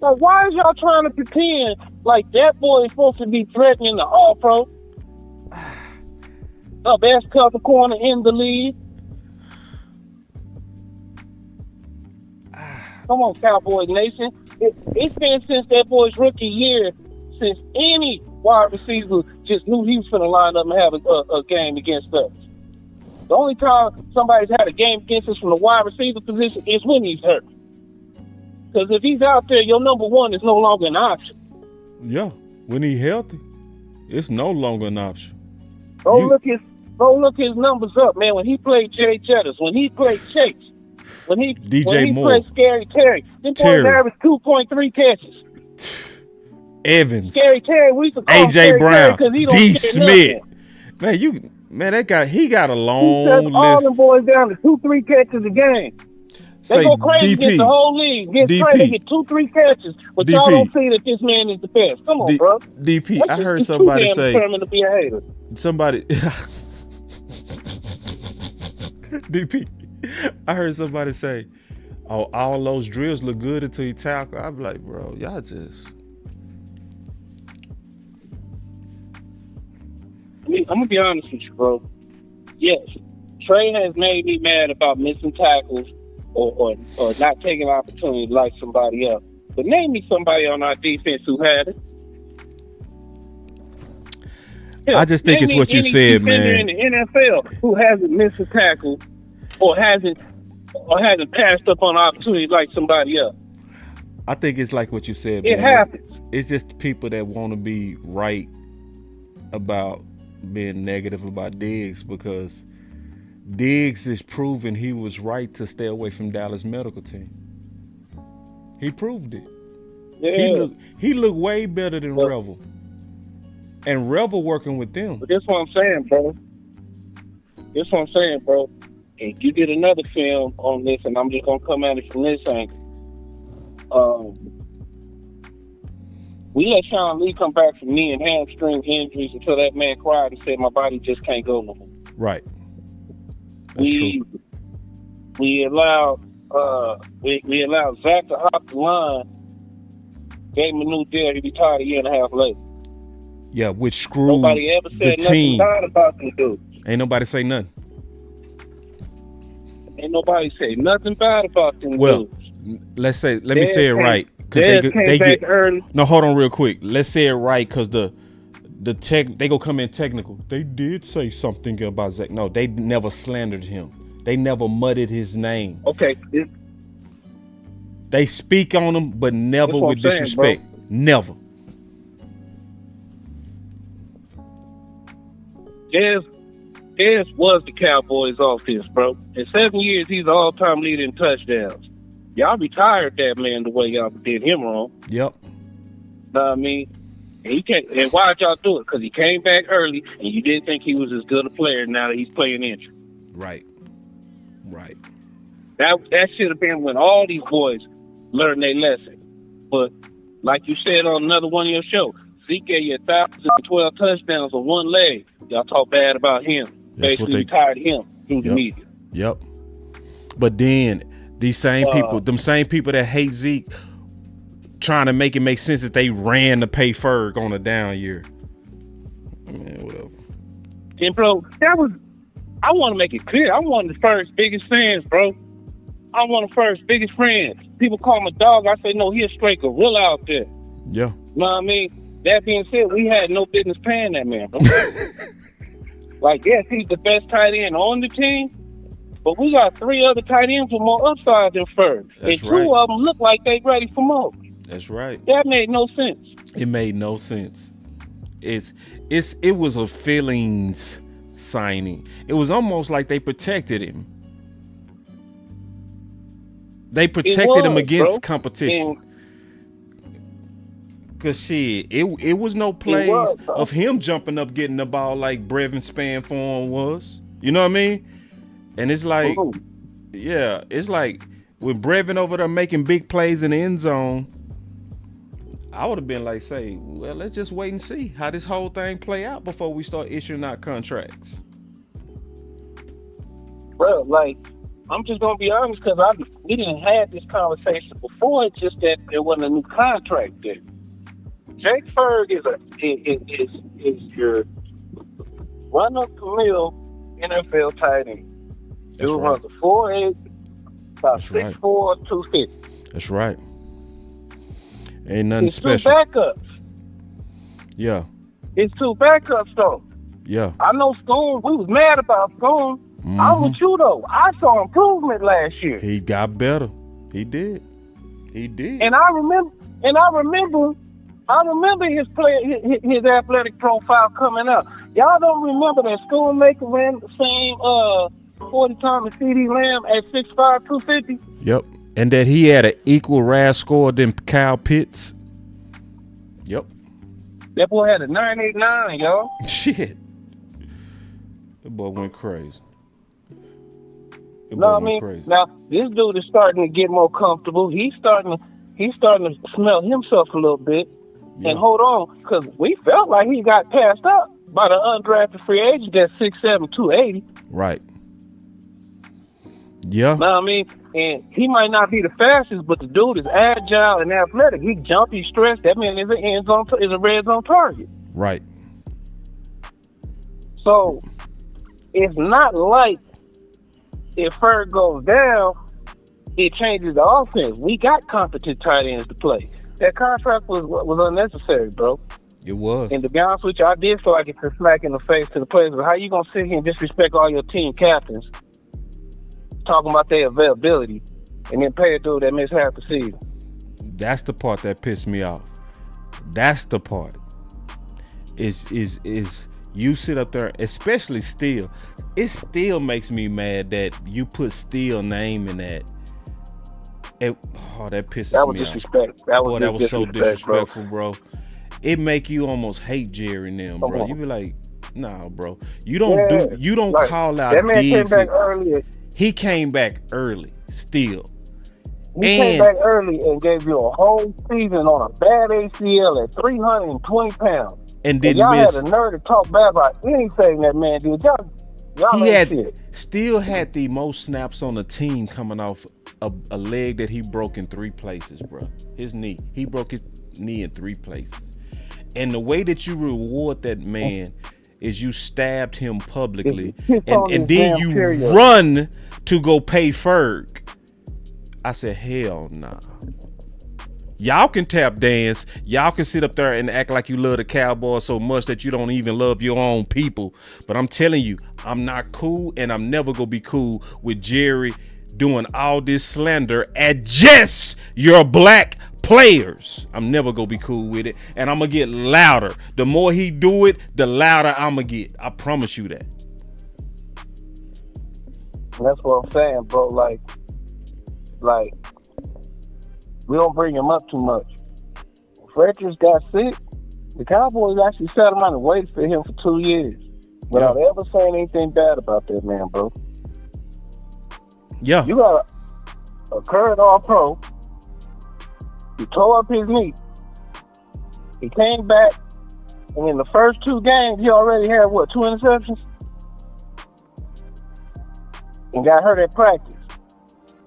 Like, why is y'all trying to pretend like that boy is supposed to be threatening the All-Pro? The best cover corner in the league. Come on, Cowboys Nation. It's been since that boy's rookie year since any wide receiver just knew he was going to line up and have a game against us. The only time somebody's had a game against us from the wide receiver position is when he's hurt. Because if he's out there, your number one is no longer an option. Yeah, when he's healthy, it's no longer an option. Go look his numbers up, man. When he played Jay Jettis, when he played Chase, when he Moore. played Scary Terry, them boys averaged 2.3 catches. Evans, Scary Terry, we used to call AJ Brown, D. Smith. Man, that guy, he got a long list. All them boys down to 2-3 catches a game. They go crazy against the whole league. Get 2-3 catches, but y'all don't see that this man is the best. Come on, bro. DP, I heard somebody say. To be a hater. Somebody. DP, I heard somebody say, "Oh, all those drills look good until you tackle." I'm like, bro, y'all just. I mean, I'm gonna be honest with you, bro. Yes, Trey has made me mad about missing tackles or not taking opportunity like somebody else. But name me somebody on our defense who had it. I just think it's what you said, man. In the NFL who hasn't missed a tackle or hasn't passed up on opportunity like somebody else. I think it's like what you said, man. It happens. It's just people that want to be right about being negative about Diggs, because Diggs is proving he was right to stay away from Dallas medical team. He proved it. Yeah. He looked way better than Revel. And Revel working with them. But that's what I'm saying, bro. And you did another film on this, and I'm just gonna come at it from this angle. We let Sean Lee come back from knee and hamstring injuries until that man cried and said, "My body just can't go no more." Right. That's true. We allowed Zach to hop the line, gave him a new deal. He retired a year and a half later. Yeah, which screwed nobody ever said nothing bad about them dudes. Ain't nobody say nothing. Ain't nobody say nothing bad about them dudes. Let me say it right. Because they get early. No, hold on real quick. Let's say it right, because they go come in technical. They did say something about Zach. No, they never slandered him. They never muddied his name. Okay. They speak on him, but never with disrespect. Never. Dez was the Cowboys' offense, bro. In 7 years, he's the all-time leader in touchdowns. Y'all retired that man the way y'all did him wrong. Yep. Know what I mean? And why'd y'all do it? Because he came back early, and you didn't think he was as good a player now that he's playing injured. Right. That should have been when all these boys learned their lesson. But like you said on another one of your shows, Zeke gave you 1,012 touchdowns on one leg. Y'all talk bad about him. Basically retired him through the media. Yep. But then these same people, them same people that hate Zeke, trying to make it make sense that they ran to pay Ferg on a down year. Man, whatever. And bro, I want to make it clear. I'm one of the first biggest fans, bro. I'm one of the first biggest friends. People call him a dog. I say, no, he a straight gorilla out there. Yeah. You know what I mean? That being said, we had no business paying that man, bro. Like, yes, he's the best tight end on the team, but we got 3 other tight ends with more upside than Ferg. And 2 of them look like they ready for more. That's right. That made no sense. It made no sense. It was a feelings signing. It was almost like they protected him. They protected him against competition. Cause shit, it was no plays of him jumping up getting the ball like Brevin Spanform was. You know what I mean? And it's like, yeah, it's like with Brevin over there making big plays in the end zone, I would have been like, well, let's just wait and see how this whole thing play out before we start issuing out contracts. Bro, like, I'm just gonna be honest, because we didn't have this conversation before. It's just that there wasn't a new contract there. Jake Ferg is your run-of-the-mill NFL tight end. He runs a 4.8, about 6'4", 250. That's right. Ain't nothing it's special. 2 backups. Yeah. It's 2 backups though. Yeah. I know Schoon. We was mad about Schoon. I'm with you though. I saw improvement last year. He got better. He did. He did. And I remember his his athletic profile coming up. Y'all don't remember that Schoonmaker ran the same 40 time as CD Lamb at 6'5", 250? Yep. And that he had an equal RAS score than Kyle Pitts. Yep. That boy had a 989, y'all. Shit. That boy went crazy. No, I mean, now this dude is starting to get more comfortable. He's starting to smell himself a little bit. Yeah. And hold on, because we felt like he got passed up by the undrafted free agent at 6'7", 280. Right. Yeah. Know what I mean? And he might not be the fastest, but the dude is agile and athletic. He jump, he stretch. That man is a red zone target. Right. So it's not like if Ferg goes down, it changes the offense. We got competent tight ends to play. That contract was unnecessary, bro. It was. And to be honest with you, I did feel like it's a smack in the face to the players. But how you gonna sit here and disrespect all your team captains, talking about their availability, and then pay a dude that missed half the season? That's the part that pissed me off. That's the part. Is you sit up there, especially Steele. It still makes me mad that you put Steele name in that. That pisses me off. That was so disrespectful, bro. It make you almost hate Jerry and them, bro. You be like, nah, bro. You don't call out that man Diggs. Came back early. He came back early, still. He came back early and gave you a whole season on a bad ACL at 320 pounds. And didn't y'all miss. Had the nerve to talk bad about anything that man did. Y'all still had the most snaps on the team coming off a leg that he broke in 3 places, bro. His knee. He broke his knee in 3 places. And the way that you reward that man is you stabbed him publicly and then you run to go pay Ferg. I said, hell nah. Y'all can tap dance. Y'all can sit up there and act like you love the Cowboys so much that you don't even love your own people. But I'm telling you, I'm not cool, and I'm never going to be cool with Jerry doing all this slander at just your black players. I'm never going to be cool with it, and I'm going to get louder. The more he do it, the louder I'm going to get. I promise you that. That's what I'm saying, bro. Like, we don't bring him up too much. Frederick got sick. The Cowboys actually sat him on and waited for him for 2 years without ever saying anything bad about that man, bro. Yeah. You got a current All-Pro. He tore up his knee. He came back, and in the first 2 games, he already had, 2 interceptions? And got hurt at practice.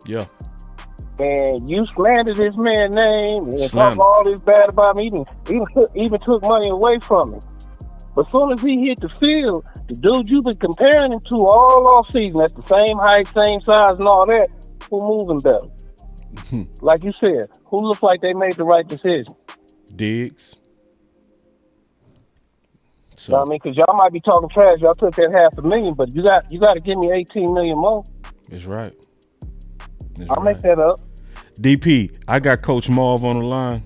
Yeah. And you slandered this man's name and talk all this bad about him. Even took money away from him. But as soon as he hit the field, the dude you've been comparing him to all off season, that's the same height, same size, and all that, who moving better? Like you said, who looks like they made the right decision? Diggs. So, I mean, because y'all might be talking trash. Y'all took that $500,000, but you got to give me $18 million more. That's right. I'll make that up. DP, I got Coach Marv on the line.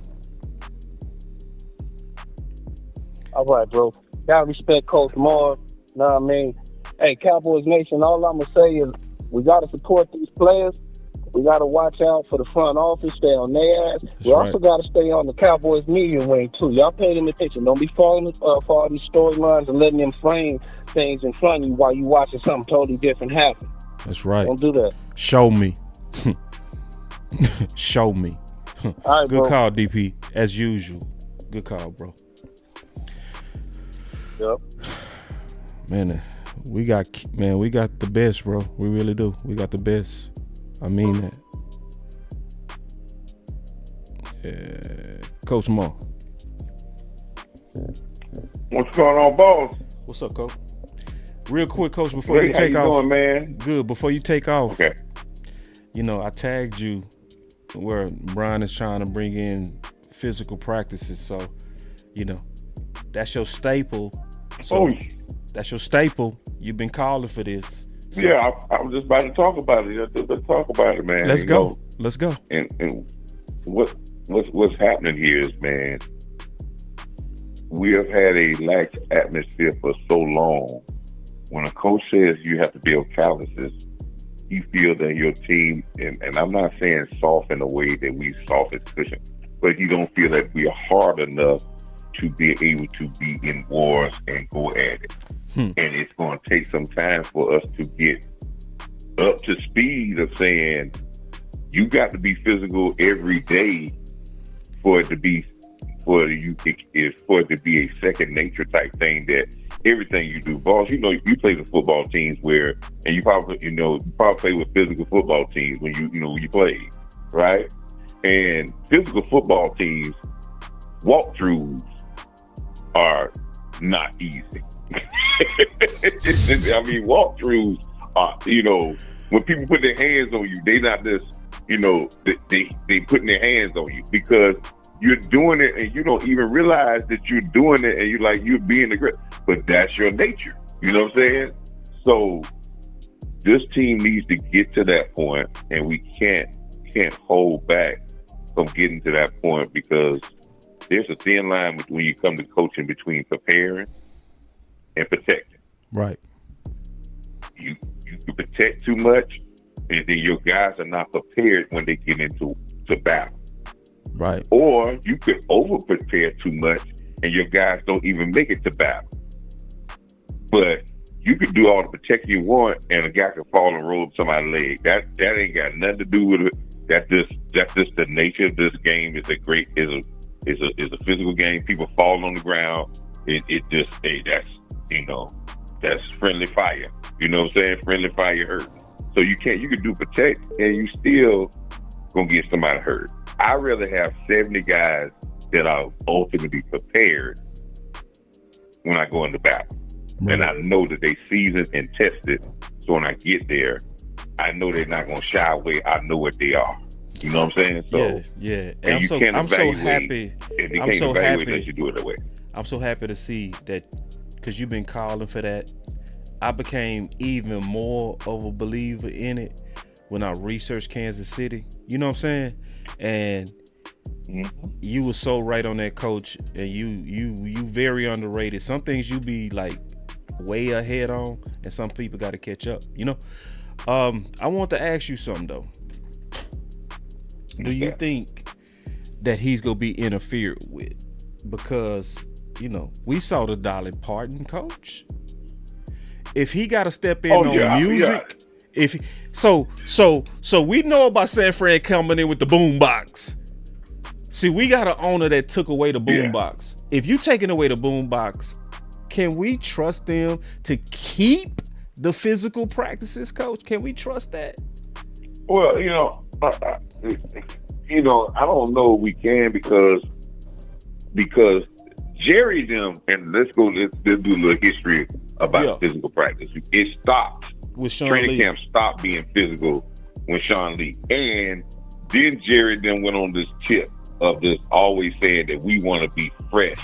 All right, bro. Gotta respect Coach Marv. Know what I mean? Hey, Cowboys Nation, all I'm going to say is we got to support these players. We got to watch out for the front office, stay on their ass. We also got to stay on the Cowboys media wing, too. Y'all pay them attention. Don't be following these storylines and letting them frame things in front of you while you watching something totally different happen. That's right. Don't do that. Show me. Show me. All right, good bro. call, DP. As usual. Good call, bro. Yep. Man, we got the best, bro. We really do. We got the best. I mean that. Coach Mo. What's going on, boss? What's up, Coach? Real quick, Coach, before you take off. How you doing, man? Good. Before you take off. Okay. You know, I tagged you where Brian is trying to bring in physical practices. So, you know, that's your staple. So that's your staple. You've been calling for this. Yeah, I was just about to talk about it. Let's talk about it, man. Let's go. Let's go. And what's happening here is, man, we have had a lax atmosphere for so long. When a coach says you have to build calluses, you feel that your team, and I'm not saying soft in a way that we soft as cushion, but you don't feel that we are hard enough to be able to be in wars and go at it. And it's going to take some time for us to get up to speed of saying you got to be physical every day for it to be a second nature type thing that everything you do. Boss, you play the football teams where, and you probably play with physical football teams when you play, right? And physical football teams, walkthroughs are not easy. I mean, walkthroughs are, when people put their hands on you, they not just, they putting their hands on you because you're doing it and you don't even realize that you're doing it and you're being aggressive. But that's your nature. You know what I'm saying? So this team needs to get to that point, and we can't hold back from getting to that point because there's a thin line when you come to coaching between preparing and protecting. Right. You can protect too much, and then your guys are not prepared when they get into battle. Right. Or you could over prepare too much, and your guys don't even make it to battle. But you could do all the protection you want, and a guy could fall and roll somebody's leg. That ain't got nothing to do with it. That's just the nature of this game. It's a physical game. People fall on the ground. That's friendly fire. You know what I'm saying? Friendly fire hurt. So you can do protect, and you still gonna get somebody hurt. I'd rather have 70 guys that are ultimately prepared when I go into battle. Right. And I know that they seasoned and tested. So when I get there, I know they're not going to shy away. I know what they are. You know what I'm saying? So yeah. And you can't I'm so evaluate. happy. And you I'm can't so evaluate happy unless you do it that way. I'm so happy to see that because you've been calling for that. I became even more of a believer in it when I researched Kansas City. You know what I'm saying? And you were so right on that, coach. And you very underrated. Some things you be like way ahead on, and some people got to catch up. I want to ask you something though. Do you think that he's gonna be interfered with? Because we saw the Dolly Parton coach. If he got to step in on music, so we know about San Fran coming in with the boom box. See, we got an owner that took away the boom box. If you taking away the boom box, can we trust them to keep the physical practices, coach? Can we trust that? Well, I don't know if we can because Jerry them, and let's do a little history about physical practice. It stopped with Sean training Lee. camp stopped being physical when Sean Lee, and then Jerry then went on this tip of this always saying that we want to be fresh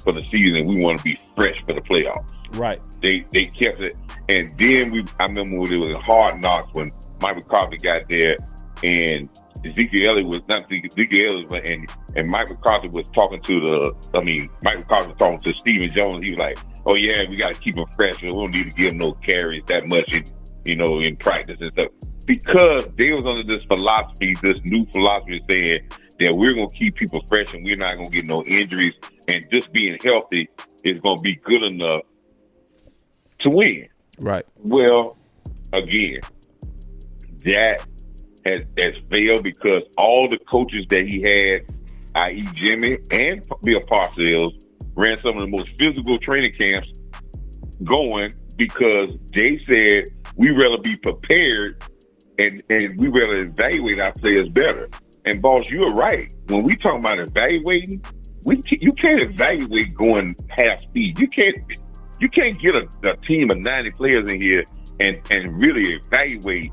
for the season, we want to be fresh for the playoffs. Right. They kept it, and then I remember when it was Hard Knocks when Mike McCarthy got there, and Ezekiel Elliott was not Ezekiel Elliott, and Mike McCarthy was talking to Mike McCarthy was talking to Stephen Jones. He was like, "Oh yeah, we got to keep him fresh, and we don't need to give him no carries that much in practice and stuff." Because they was under this new philosophy saying that we're going to keep people fresh and we're not going to get no injuries, and just being healthy is going to be good enough to win. Right. Well, again, that has failed because all the coaches that he had, i.e. Jimmy and Bill Parcells, ran some of the most physical training camps going because they said we rather be prepared and we rather evaluate our players better. And boss, you're right. When we talk about evaluating, you can't evaluate going half speed. You can't get a team of 90 players in here and really evaluate.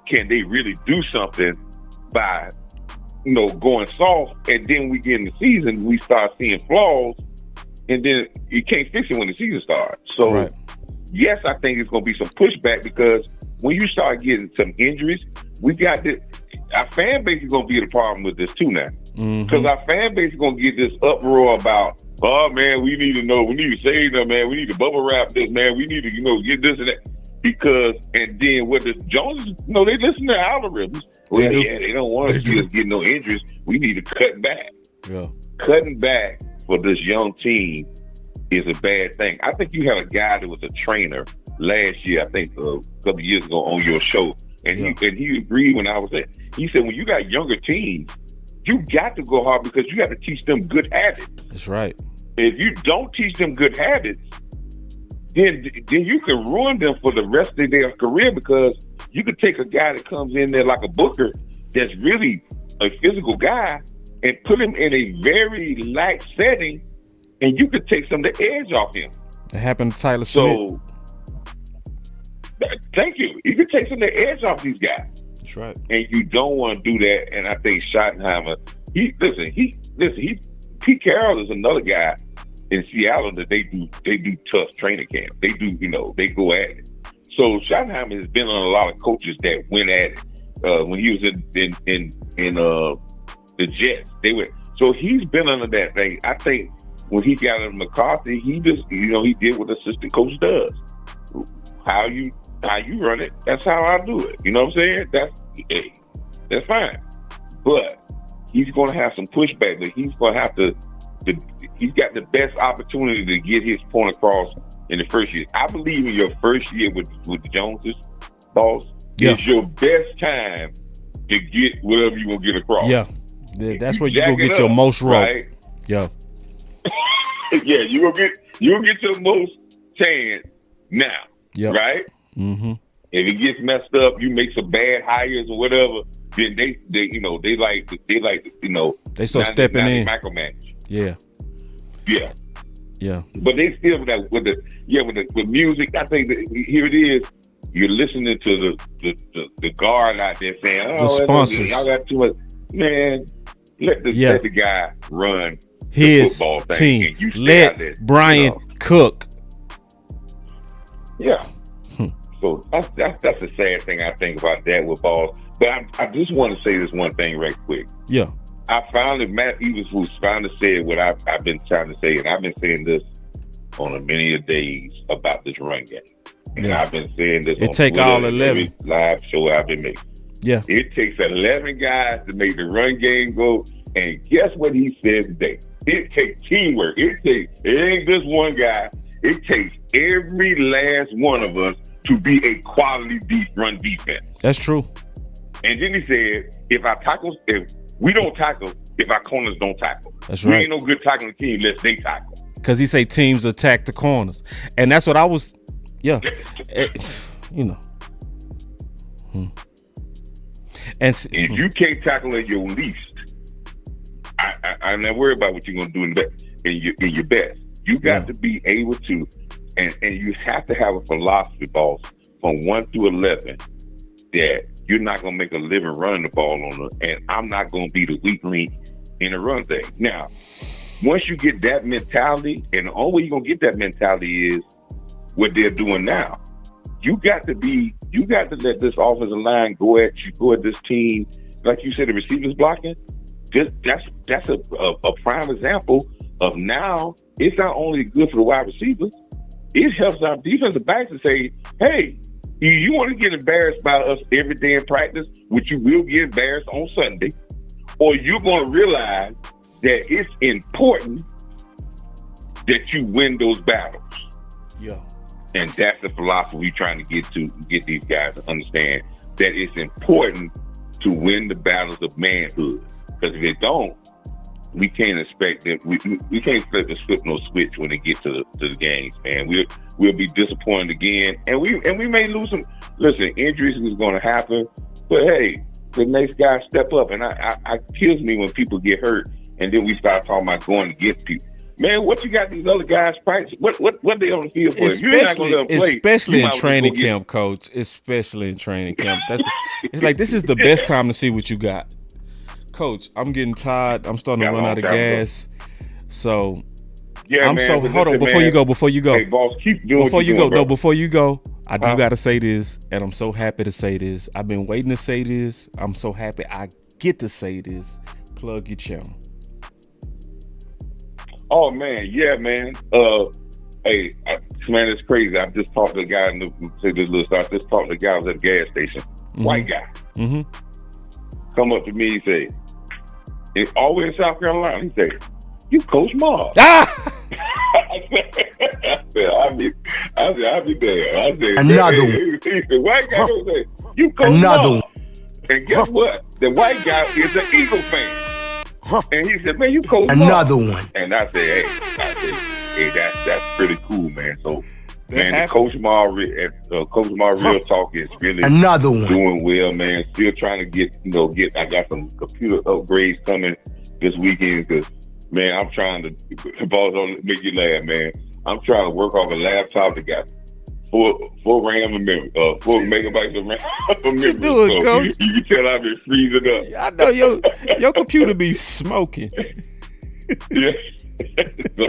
Can they really do something by going soft? And then we get in the season, we start seeing flaws, and then you can't fix it when the season starts. So yes, I think it's going to be some pushback because when you start getting some injuries, our fan base is going to be the problem with this too now. Because our fan base is going to get this uproar about, oh man, we need to save them, man. We need to bubble wrap this, man. We need to, get this and that. Because, and then what the Joneses, they listen to algorithms. Well, they don't want to see us get no injuries. We need to cut back. Yeah. Cutting back for this young team is a bad thing. I think you had a guy that was a trainer last year, I think a couple of years ago on your show, and he agreed when I was there. He said, when you got younger teams, you got to go hard because you got to teach them good habits. That's right. If you don't teach them good habits, then you can ruin them for the rest of their career because you could take a guy that comes in there like a Booker that's really a physical guy and put him in a very lax setting, and you could take some of the edge off him. It happened to Tyler Smith. So, thank you. You could take some of the edge off these guys. That's right. And you don't want to do that. And I think Schottenheimer, Pete Carroll is another guy in Seattle that they do tough training camp. They do, they go at it. So Schottenheimer has been on a lot of coaches that went at it. When he was in the Jets, so he's been under that thing. I think when he got in McCarthy, he just, he did what assistant coach does. How you run it, that's how I do it. You know what I'm saying? That's fine. But he's going to have some pushback, but he's going to have to, he's got the best opportunity to get his point across in the first year. I believe in your first year with the Joneses, boss, is your best time to get whatever you want to get across. Yeah. That's where you go get your most rope. Right? Yeah. Yeah, you will get your most chance now. Yep. Right? Mm-hmm. If it gets messed up, you make some bad hires or whatever, then they start stepping in. Micromanage. Yeah. Yeah. Yeah. But they still with music, I think that here it is. You're listening to the guard out there saying, the sponsors. Y'all got too much. Man, let the guy run his the football team. thing. And you let Brian cook. Yeah. So that's the sad thing I think about that with balls. But I just want to say this one thing right quick. Yeah. Matt Eberflus finally said what I've been trying to say, and I've been saying this on many days about this run game. And I've been saying this on take Twitter, all 11 every live show I've been making. Yeah. It takes 11 guys to make the run game go. And guess what he said today? It takes teamwork. It ain't just one guy. It takes every last one of us to be a quality deep run defense. That's true. And then he said, if we don't tackle, if our corners don't tackle. That's right. We ain't no good tackling team unless they tackle. Because he say teams attack the corners. And that's what I was, And if you can't tackle at your least, I'm not worried about what you're going to do in your best. You got to be able to, and you have to have a philosophy, boss, from 1 through 11, that you're not going to make a living running the ball on it, and I'm not going to be the weak link in the run thing. Now, once you get that mentality, and the only way you're going to get that mentality is what they're doing now. You got to let this offensive line go at this team. Like you said, the receivers blocking. That's a prime example of now. It's not only good for the wide receivers, it helps our defensive backs to say, hey, you want to get embarrassed by us every day in practice, which you will get embarrassed on Sunday, or you're going to realize that it's important that you win those battles. Yeah. And that's the philosophy we're trying to get these guys to understand, that it's important to win the battles of manhood. Because if they don't, we can't expect that we can't expect to flip no switch when they get to the games, man. We'll be disappointed again, and we may lose some. Listen, injuries is going to happen, but hey, the next guy step up, and I kills me when people get hurt, and then we start talking about going against people. Man, what you got these other guys practice? What they on the field for? If you're not going to play, especially in training camp, coach. Especially in training camp. It's like this is the best time to see what you got. Coach, I'm getting tired. I'm starting to run out of gas. So Yeah, I'm man, so but hold on listen, before man. you go. Before you go. Hey, boss, keep doing Before what you you're go, doing, no. bro. Before you go, I do Huh? gotta say this, and I'm so happy to say this. I've been waiting to say this. I'm so happy I get to say this. Plug your channel. Oh man, yeah, man. Hey, man, it's crazy. I just talked to the guy in say this list. I just talked to the guy who was at the gas station. White guy. Mm-hmm. Come up to me and say, it's always in South Carolina. He say, you Coach Mars. Ah! I said, I'll be there. I said, Another one. He said, white guy gonna say, you Coach Another Mars. And guess what? The white guy is an Eagle fan. And he said, man, you Coach Another Mars. one. And I said, hey, that's pretty cool, man. So, man, happens. Coach Mars Real Talk is really Another one. doing well, man. Still trying to get. I got some computer upgrades coming this weekend because, man, I'm trying to. Boss, don't make you laugh, man. I'm trying to work off a laptop that got 4 RAM of memory, 4 megabytes of RAM. What you doing, Coach? You can tell I've been freezing up. I know your computer be smoking. Yeah. So,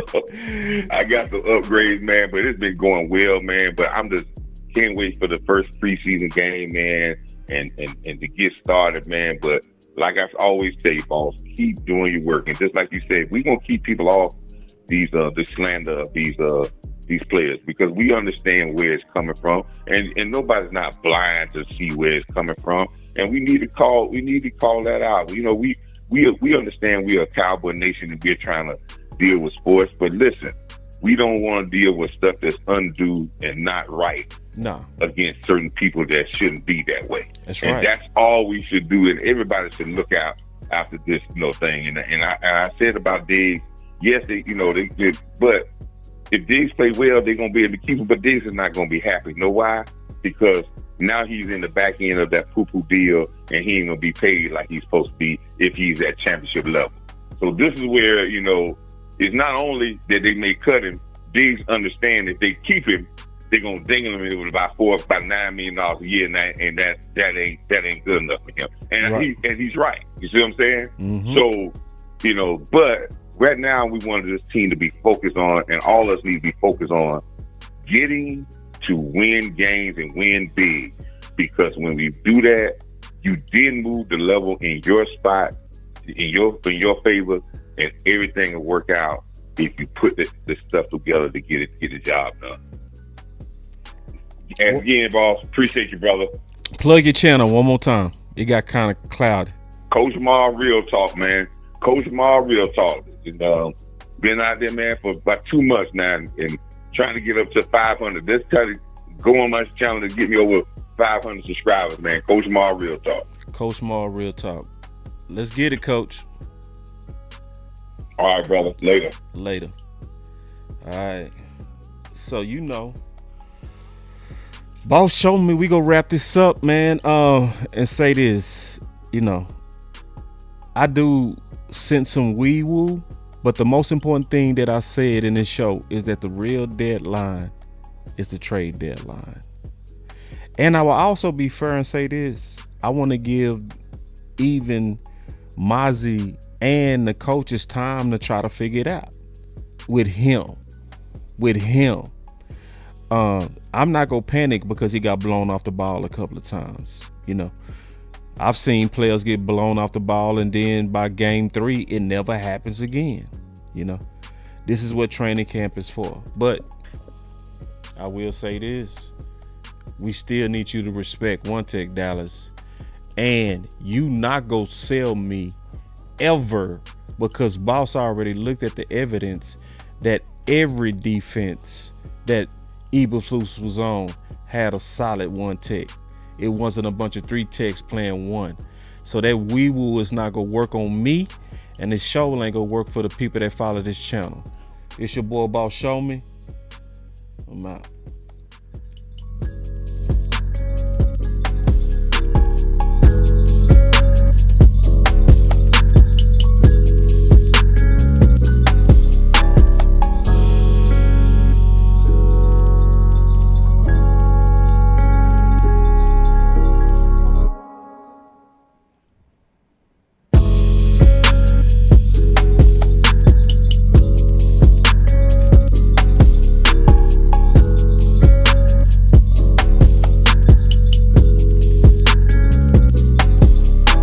I got the upgrades, man, but it's been going well, man. But I'm just can't wait for the first preseason game, man, and to get started, man. But like I always say, boss, keep doing your work, and just like you said, we're gonna keep people off these the slander of these players because we understand where it's coming from, and nobody's not blind to see where it's coming from, and we need to call that out. You know, we understand we are a Cowboy nation and we're trying to deal with sports, but listen, we don't want to deal with stuff that's undue and not right. No. Against certain people that shouldn't be that way. That's and right. That's all we should do, and everybody should look out after this, thing. And I said about Diggs, yes, they but if Diggs play well, they're gonna be able to keep him. But Diggs is not gonna be happy. You know why? Because now he's in the back end of that poo-poo deal, and he ain't gonna be paid like he's supposed to be if he's at championship level. So this is where it's not only that they may cut him. Diggs understand if they keep him, they're gonna ding him with about $9 million a year, and that ain't good enough for him. And Right. he's right. You see what I'm saying? Mhm. So but right now we wanted this team to be focused on, and all of us need to be focused on getting to win games and win big. Because when we do that, you then move the level in your spot, in your favor, and everything will work out if you put the stuff together to get the job done. And again, boss, appreciate you, brother. Plug your channel one more time. It got kind of cloudy. Coach Mar Real Talk, man. Coach Mar Real Talk. Been out there, man, for about 2 months now, and trying to get up to 500. This kind of go on my channel to get me over 500 subscribers, man. Coach Mar Real Talk. Coach Mar Real Talk. Let's get it, Coach. All right, brother. Later. All right. So Boss showed me we go wrap this up, man. And say this. I do sense some wee woo, but the most important thing that I said in this show is that the real deadline is the trade deadline. And I will also be fair and say this. I want to give even Mozzie and the coaches time to try to figure it out with him. I'm not gonna panic because he got blown off the ball a couple of times. I've seen players get blown off the ball, and then by game 3 it never happens again. This is what training camp is for. But I will say this, we still need you to respect One Tech Dallas, and you not go sell me ever, because Boss already looked at the evidence that every defense that Eberflus was on had a solid 1 tech. It wasn't a bunch of 3 techs playing 1. So that wee woo is not gonna work on me, and this show ain't gonna work for the people that follow this channel. It's your boy Boss Show Me. I'm out.